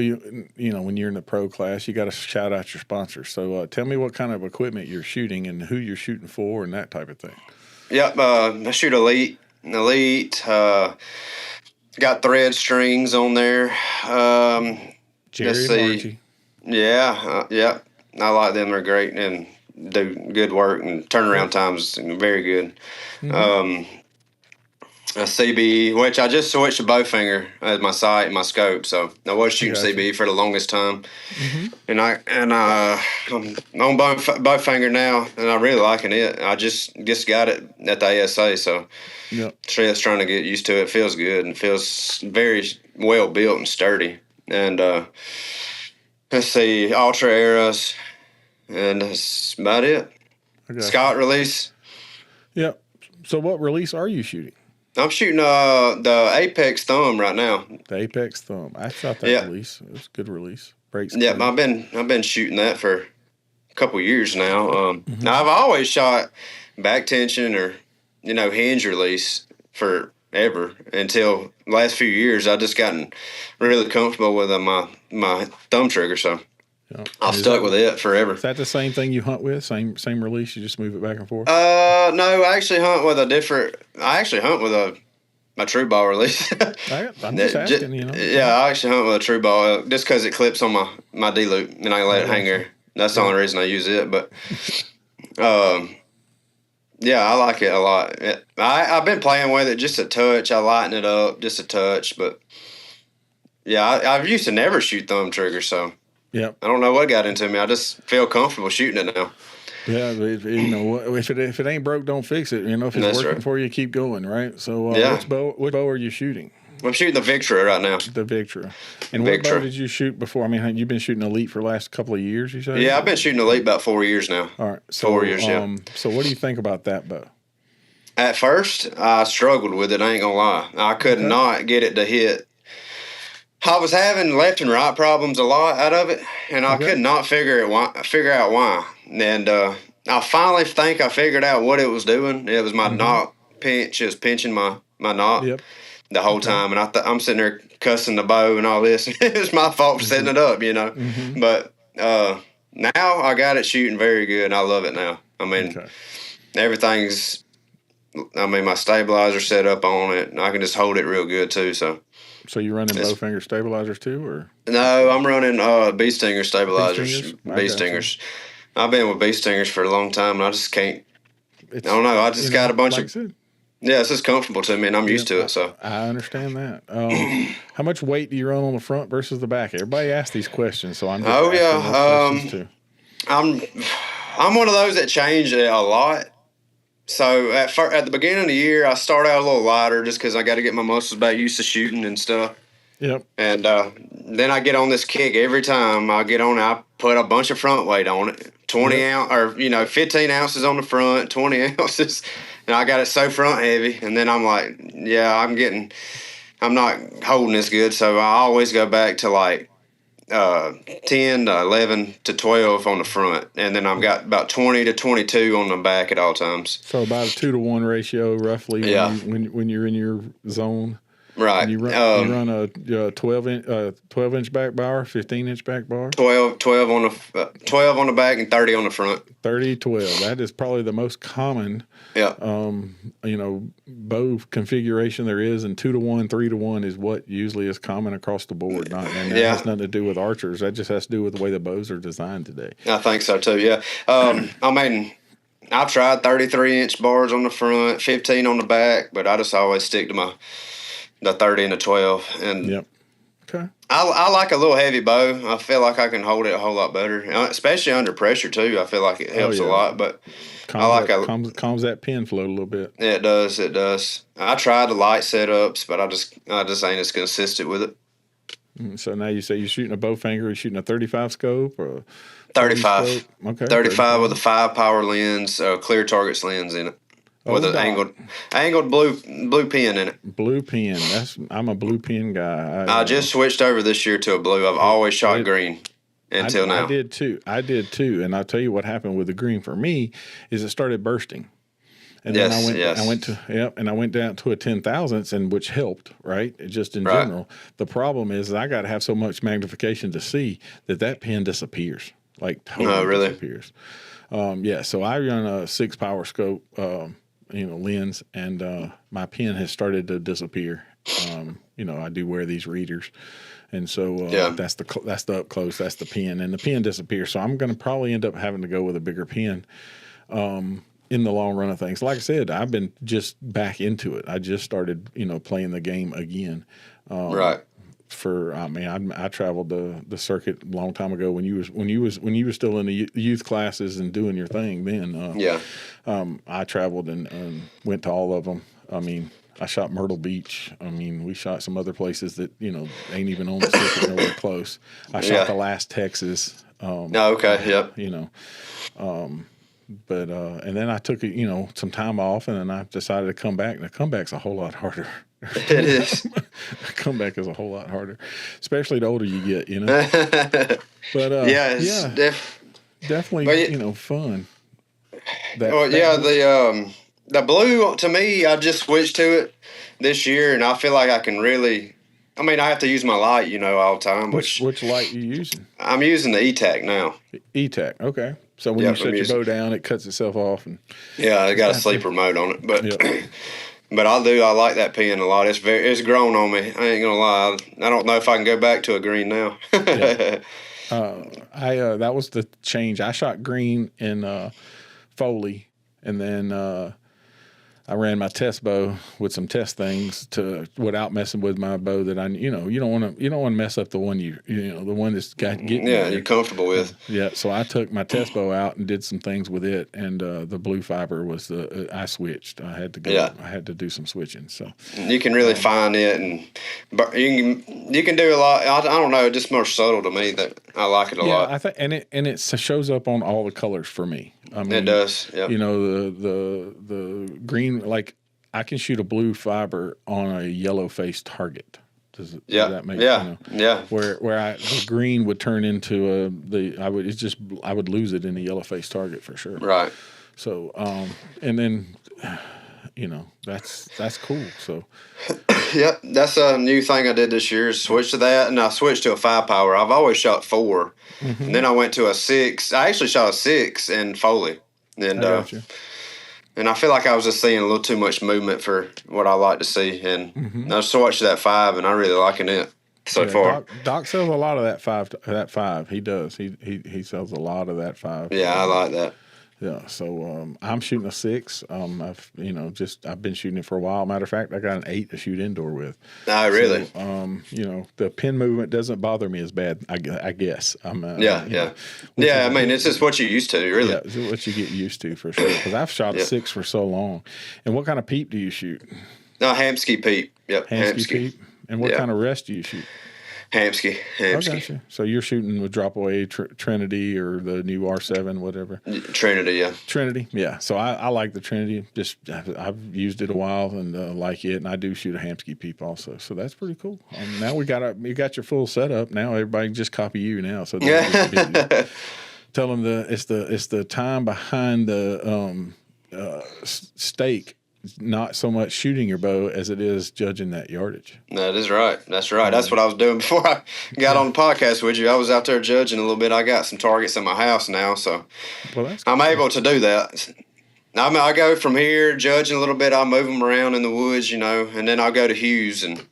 when you're in the pro class, you got to shout out your sponsors. So tell me what kind of equipment you're shooting and who you're shooting for and that type of thing. Yep, I shoot Elite. Got thread strings on there. Jerry and Margie. Yeah. I like them. They're great and do good work, and turnaround times very good. A CB, which I just switched to Bowfinger as my sight and my scope, so I was shooting CB for the longest time, and I'm on Bowfinger now, and I'm really liking it. I just got it at the ASA, so just trying to get used to it. It feels good and feels very well built and sturdy. And let's see, Ultra Arrows, and that's about it. Scott release. Yep. So what release are you shooting? I'm shooting the Apex Thumb right now. The Apex Thumb. I shot that release. It was a good release. Breaks. Yeah, I've been shooting that for a couple years now. Now I've always shot back tension or hinge release forever until the last few years. I just gotten really comfortable with my thumb trigger, so I've stuck with it forever. Is that the same thing you hunt with? Same release? You just move it back and forth? No, I actually hunt with my true ball release. I'm just asking, Yeah, I actually hunt with a true ball just because it clips on my D loop and I let it hang there. That's the only reason I use it. But yeah, I like it a lot. I've been playing with it just a touch. I lighten it up just a touch, but yeah, I've used to never shoot thumb trigger, so. Yeah, I don't know what got into me. I just feel comfortable shooting it now. Yeah, if it ain't broke, don't fix it. If it's working for you, keep going, right? So, which bow are you shooting? I'm shooting the Victra right now. The Victra. And what bow did you shoot before? I mean, you've been shooting Elite for the last couple of years, you said? Yeah, I've been shooting Elite about 4 years now. All right. So, 4 years, yeah. So what do you think about that bow? At first, I struggled with it, I ain't going to lie. I could not get it to hit. I was having left and right problems a lot out of it, and I could not figure out why. And I finally think I figured out what it was doing. It was my knot pinch. It was pinching my knot the whole time. And I'm sitting there cussing the bow and all this. It was my fault for setting it up, But now I got it shooting very good, and I love it now. I mean, everything's – my stabilizer's set up on it, and I can just hold it real good too, so – So you running Bowfinger stabilizers too, or? No, I'm running Bee Stinger stabilizers. Bee Stingers. I've been with Bee Stingers for a long time, and I just can't. I don't know. I just got a bunch of. Yeah, it's just comfortable to me, and I'm used to it. So I understand that. How much weight do you run on the front versus the back? Everybody asks these questions, so I'm just asking those questions too. I'm one of those that change it a lot. So at the beginning of the year, I start out a little lighter just because I got to get my muscles back used to shooting and stuff. Yep. And then I get on this kick every time I get on. I put a bunch of front weight on it, 20 ounce or 15 ounces on the front, 20 ounces, and I got it so front heavy. And then I'm like, yeah, I'm not holding as good, so I always go back to like 10 to 11 to 12 on the front, and then I've got about 20 to 22 on the back at all times. So about a 2-to-1 ratio, roughly. When you're in your zone. Right. And you run a 12-inch back bar, 15-inch back bar. 12 on the back and 30 on the front. 30-12. That is probably the most common. Yeah. Bow configuration there is, and 2-to-1, 3-to-1 is what usually is common across the board. That has nothing to do with archers. That just has to do with the way the bows are designed today. I think so too. Yeah. I mean, I've tried 33-inch bars on the front, 15 on the back, but I just always stick to the 30 and the 12. And yep. Okay. I like a little heavy bow. I feel like I can hold it a whole lot better, especially under pressure too. I feel like it helps a lot, but calms that pin float a little bit. Yeah, it does. It does. I tried the light setups, but I just ain't as consistent with it. So now you say you're shooting a Bowfinger. You're shooting a 35 scope or a 35. Scope? Okay. 35 with a 5-power lens, clear targets lens in it. With an angled blue pin in it. Blue pin. I'm a blue pin guy. I just switched over this year to a blue. I've always shot green until now. I did too. And I'll tell you what happened with the green for me is it started bursting. And then I went down to a 10,000ths, and which helped, right? Just in general. The problem is I got to have so much magnification to see that pin disappears, like totally disappears. So I run a 6-power scope. Lens, and my pen has started to disappear. I do wear these readers, and so that's the up close, that's the pen, and the pen disappears. So I'm going to probably end up having to go with a bigger pen in the long run of things. Like I said, I've been just back into it. I just started, playing the game again. Right. I traveled the circuit a long time ago when you were still in the youth classes and doing your thing. Then I traveled and went to all of them. I mean, I shot Myrtle Beach. I mean, we shot some other places that ain't even on the circuit nowhere close. I shot the last Texas. Yep. But and then I took some time off, and then I decided to come back. And the comeback's a whole lot harder. It is. Comeback is a whole lot harder, especially the older you get, But definitely, fun. The blue, to me, I just switched to it this year, and I feel like I can really. I mean, I have to use my light, all the time. Which light you using? I'm using the E-TAC now. E-TAC, okay. So when you set your bow down, it cuts itself off, and I got a sleeper mode on it, but. But I like that pen a lot. It's grown on me. I ain't gonna lie. I don't know if I can go back to a green now. That was the change. I shot green in Foley, and then I ran my test bow with some test things without messing with my bow that you don't want to mess up the one the one that's getting you're comfortable with. So I took my test bow out and did some things with it, and the blue fiber was I switched. I had to go. I had to do some switching. So you can really find it, but you can do a lot. I don't know, just more subtle to me. That I like it a lot. I think, and it shows up on all the colors for me. I mean, it does. Yeah. The green, like I can shoot a blue fiber on a yellow face target. Does that make where the green would turn into I would lose it in a yellow face target for sure. Right. So and then that's cool. So yep, that's a new thing I did this year. Switch to that, and I switched to a 5-power. I've always shot 4, and then I went to a 6. I actually shot a 6 in Foley, and and I feel like I was just seeing a little too much movement for what I like to see, and I switched to that 5, and I really liking it so far. Doc sells a lot of that 5. He does. He sells a lot of that 5. Yeah, I like that. Yeah, so I'm shooting a 6. I've been shooting it for a while. Matter of fact, I got an 8 to shoot indoor with. Oh, really? So, the pin movement doesn't bother me as bad. I guess. Yeah. I mean, it's just what you're used to, really. Yeah, it's what you get used to for sure. Because I've shot a 6 for so long. And what kind of peep do you shoot? No, Hamsky peep. Yep, Hamsky peep. And what kind of rest do you shoot? Hamsky. I gotcha. So you're shooting with drop away Trinity or the new R7, whatever. Trinity, yeah. Trinity, yeah. So I like the Trinity. Just I've used it a while and like it, and I do shoot a Hamsky peep also. So that's pretty cool. Now you got your full setup. Now everybody can just copy you now. So tell them it's the time behind the stake. Not so much shooting your bow as it is judging that yardage. That is right. That's right. That's what I was doing before I got on the podcast with you. I was out there judging a little bit. I got some targets in my house now, so I'm able to do that. I go from here judging a little bit. I'll move them around in the woods, and then I'll go to Hughes and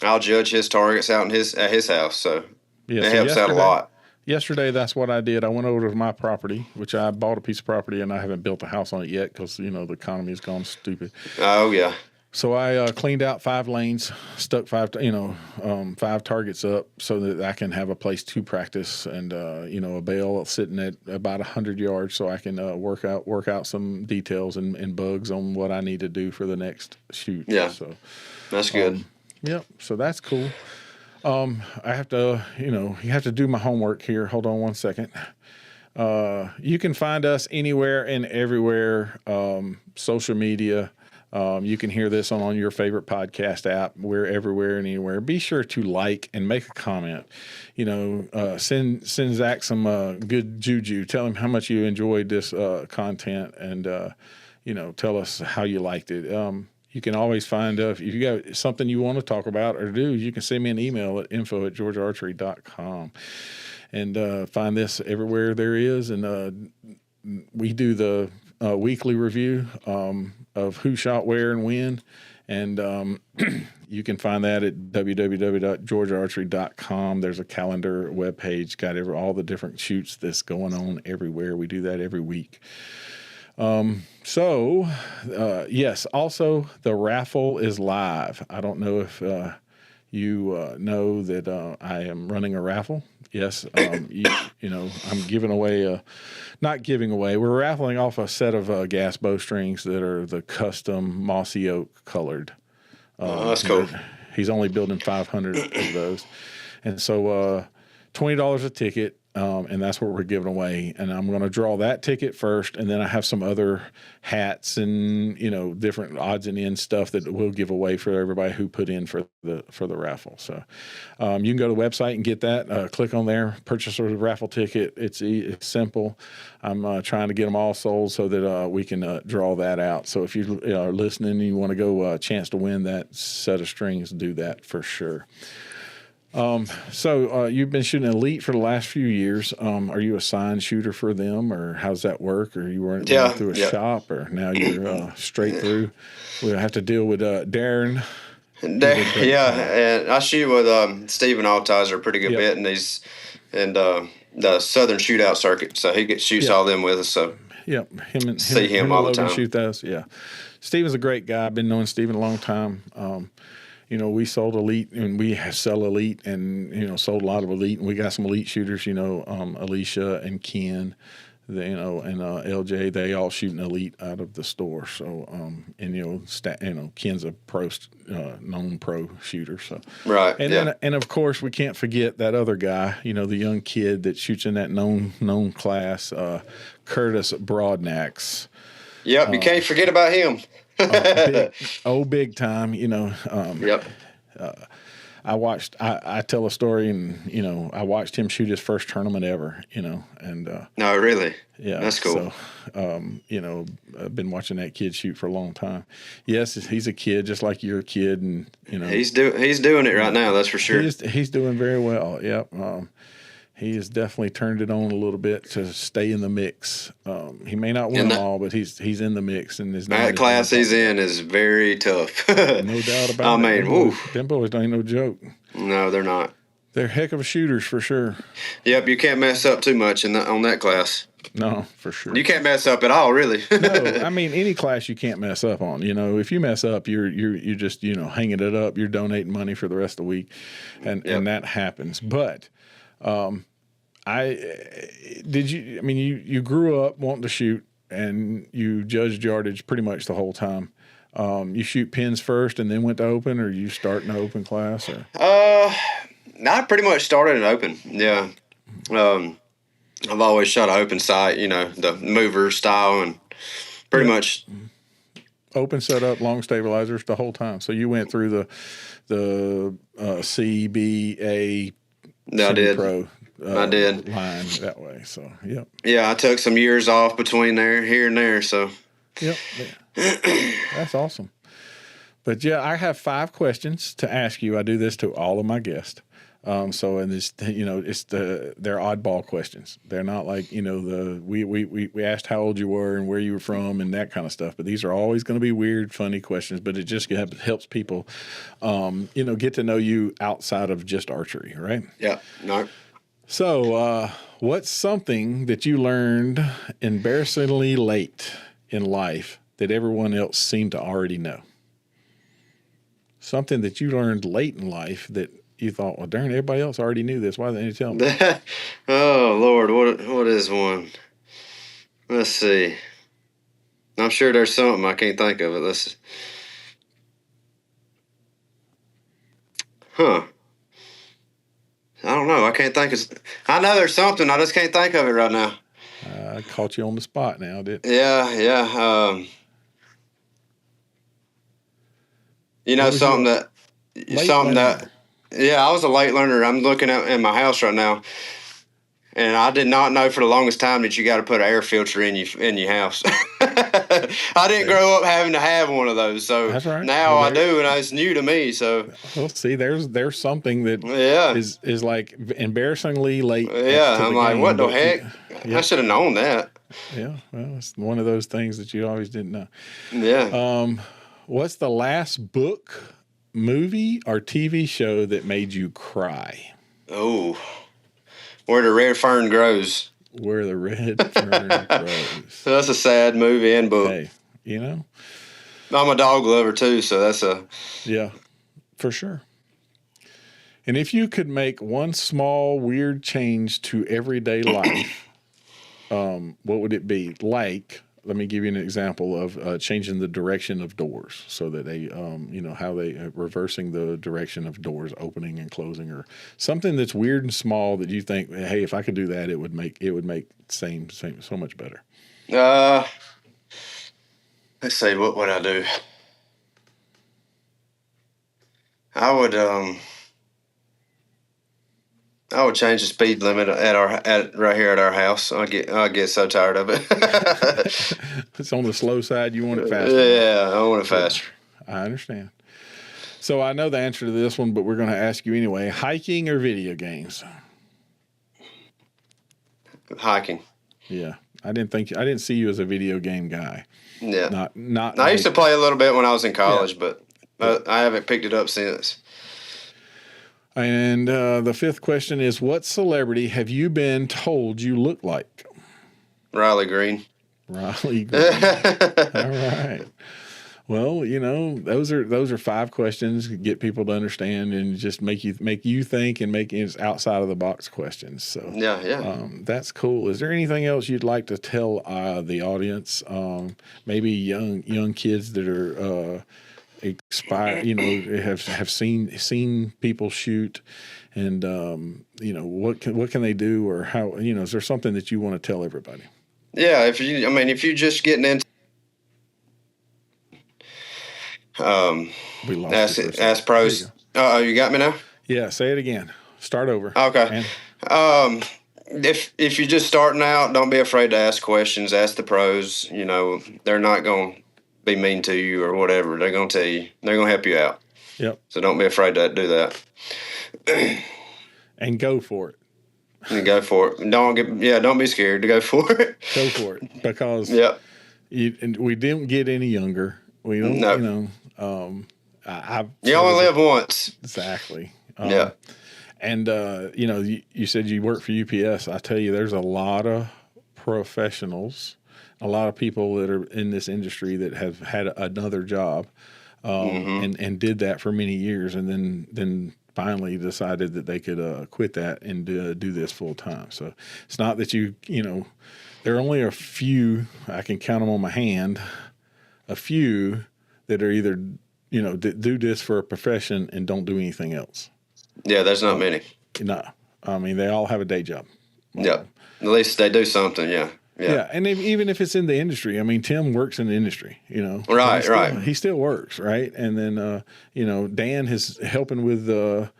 I'll judge his targets out at his house. So it helps out a lot. Yesterday, that's what I did. I went over to my property, which I bought a piece of property, and I haven't built a house on it yet because, the economy has gone stupid. Oh, yeah. So I cleaned out 5 lanes, stuck 5 targets up so that I can have a place to practice and, a bale sitting at about 100 yards so I can work out some details and bugs on what I need to do for the next shoot. Yeah, so that's good. Yep, so that's cool. I have to, you have to do my homework here. Hold on one second. You can find us anywhere and everywhere, social media. You can hear this on your favorite podcast app. We're everywhere and anywhere. Be sure to like and make a comment. Send Zach some good juju. Tell him how much you enjoyed this content and, tell us how you liked it. You can always find if you got something you want to talk about or do, you can send me an email at info@georgiaarchery.com and find this everywhere there is. And we do the weekly review of who shot where and when. And you can find that at www.georgiaarchery.com. There's a calendar webpage, got all the different shoots that's going on everywhere. We do that every week. Yes, also the raffle is live. I don't know if you know that I am running a raffle. Yes, I'm giving away not giving away. We're raffling off a set of gas bowstrings that are the custom mossy oak colored. That's cool. He's only building 500 of those, and so $20 a ticket. And that's what we're giving away. And I'm going to draw that ticket first, and then I have some other hats and different odds and ends stuff that we'll give away for everybody who put in for the raffle. So you can go to the website and get that. Click on there, purchase a raffle ticket. It's simple. I'm trying to get them all sold so that we can draw that out. So if you are listening and you want to go chance to win that set of strings, do that for sure. So you've been shooting Elite for the last few years. Are you a signed shooter for them, or how's that work? Or you weren't through a shop, or now you're straight through? We'll have to deal with Darren. And I shoot with Stephen Altizer a pretty good bit, and he's the Southern Shootout Circuit, so he shoots all them with us. So him all the time. Shoot those, Stephen's a great guy. I've been knowing Stephen a long time. We sold Elite, and we sell Elite, and sold a lot of Elite, and we got some Elite shooters. Alicia and Ken, and LJ. They all shoot an Elite out of the store. So, Ken's a known pro shooter. So right, and of course we can't forget that other guy. The young kid that shoots in that known class, Curtis Broadnax. Yep, you can't forget about him. Big time, I tell a story, and I watched him shoot his first tournament ever, and no, really, that's cool. So I've been watching that kid shoot for a long time. Yes, he's a kid just like you're a kid, and he's doing it right now, that's for sure. He's doing very well. Yep. He has definitely turned it on a little bit to stay in the mix. He may not win them all, but he's in the mix. And that class he's in is very tough. No doubt about it. I mean, them boys ain't no joke. No, they're not. They're heck of shooters for sure. Yep, you can't mess up too much on that class. No, for sure. You can't mess up at all, really. No, I mean any class you can't mess up on. If you mess up, you're just hanging it up. You're donating money for the rest of the week, and that happens. But you grew up wanting to shoot, and you judged yardage pretty much the whole time. You shoot pins first, and then went to open, or you start in an open class, or? I pretty much started in open. Yeah. I've always shot an open sight, the mover style, and pretty much open setup, long stabilizers the whole time. So you went through the CBA pro I did line that way. So yep. Yeah, I took some years off between here and there. So yep, that's awesome. But yeah, I have 5 questions to ask you. I do this to all of my guests. So in this, they're oddball questions. They're not like, we asked how old you were and where you were from and that kind of stuff. But these are always going to be weird, funny questions. But it just helps people, get to know you outside of just archery, right? Yeah. No. So, what's something that you learned embarrassingly late in life that everyone else seemed to already know? Something that you learned late in life that you thought, well, darn, everybody else already knew this. Why didn't you tell me? Oh, Lord, what is one? Let's see. I'm sure there's something. I can't think of it. I don't know. I can't think of. I know there's something. I just can't think of it right now. I caught you on the spot now, didn't I? Yeah. Something that. Yeah, I was a late learner. I'm looking in my house right now, and I did not know for the longest time that you got to put an air filter in your house. I didn't grow up having to have one of those, so that's right. Now I do, and it's new to me. So see, there's something that is like embarrassingly late. Yeah, I'm like, what the heck? I should have known that. Yeah, well, it's one of those things that you always didn't know. Yeah. What's the last book, movie, or TV show that made you cry? Oh, Where the Red Fern Grows. Where the Red Fern Grows. That's a sad movie and book. Hey, I'm a dog lover too, so that's yeah, for sure. And if you could make one small weird change to everyday life, what would it be? Like, let me give you an example of changing the direction of doors so that they, how they reversing the direction of doors opening and closing, or something that's weird and small that you think, hey, if I could do that, it would make same so much better. Let's see, what would I do? I would change the speed limit right here at our house. I get so tired of it. It's on the slow side. You want it faster. Yeah, I want it faster. I understand. So I know the answer to this one, but we're going to ask you anyway. Hiking or video games? Hiking. Yeah, I didn't see you as a video game guy. Yeah, not. I used to play a little bit when I was in college, but I haven't picked it up since. And the 5th question is, what celebrity have you been told you look like? Riley Green. Riley Green. All right. Well, those are 5 questions, get people to understand and just make you think and make it outside of the box questions. So yeah. That's cool. Is there anything else you'd like to tell the audience? Maybe young kids that are have seen people shoot, and what can they do, or how, is there something that you want to tell everybody? Yeah, if you're just getting into we lost ask pros. You got me now? Yeah, say it again. Start over. Okay. If you're just starting out, don't be afraid to ask questions. Ask the pros. They're not going to be mean to you or whatever. They're going to tell you. They're going to help you out. Yep. So don't be afraid to do that. And go for it. And go for it. Don't be scared to go for it. Go for it, because we didn't get any younger. We don't. No. You only live once. Exactly. And you said you work for UPS. I tell you, there's a lot of professionals, a lot of people that are in this industry that have had another job and did that for many years, and then finally decided that they could quit that and do this full time. So it's not that there are only a few, I can count them on my hand, a few that are either, that do this for a profession and don't do anything else. Yeah, there's not many. No. I mean, they all have a day job. Yep. At least they do something, yeah. Yeah, and even if it's in the industry, I mean, Tim works in the industry, Right. He still works, right? And then, Dan is helping with the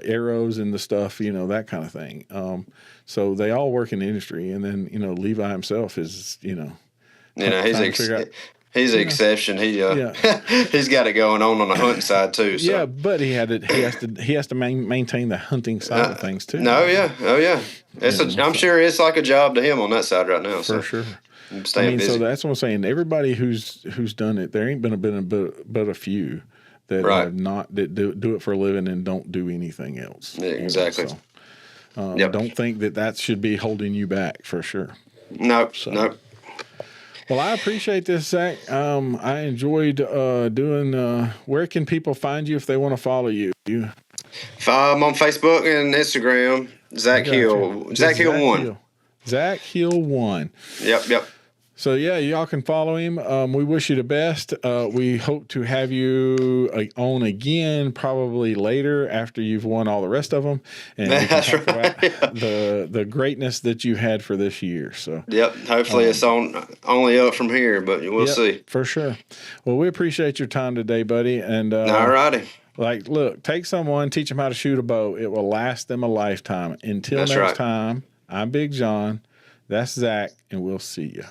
arrows and the stuff, that kind of thing. So they all work in the industry, and then Levi himself is he's an exception. He he's got it going on the hunting side too. So. Yeah, but he has to maintain the hunting side of things too. Oh yeah. I'm sure it's like a job to him on that side right now. For sure. Staying busy. So that's what I'm saying. Everybody who's done it, there ain't been but a few that have not that do it for a living and don't do anything else. Yeah, exactly. Don't think that should be holding you back for sure. Nope. Well, I appreciate this, Zach. I enjoyed doing. Where can people find you if they want to follow you? I'm on Facebook and Instagram. Zach Hill. Zach Hill 1. Zach Hill 1. Yep. So, yeah, y'all can follow him. We wish you the best. We hope to have you on again probably later after you've won all the rest of them. And we can talk about the greatness that you had for this year. So, yep. Hopefully it's only up from here, but we'll see. For sure. Well, we appreciate your time today, buddy. And all righty. Look, take someone, teach them how to shoot a bow. It will last them a lifetime. Until next time, I'm Big John. That's Zach, and we'll see you.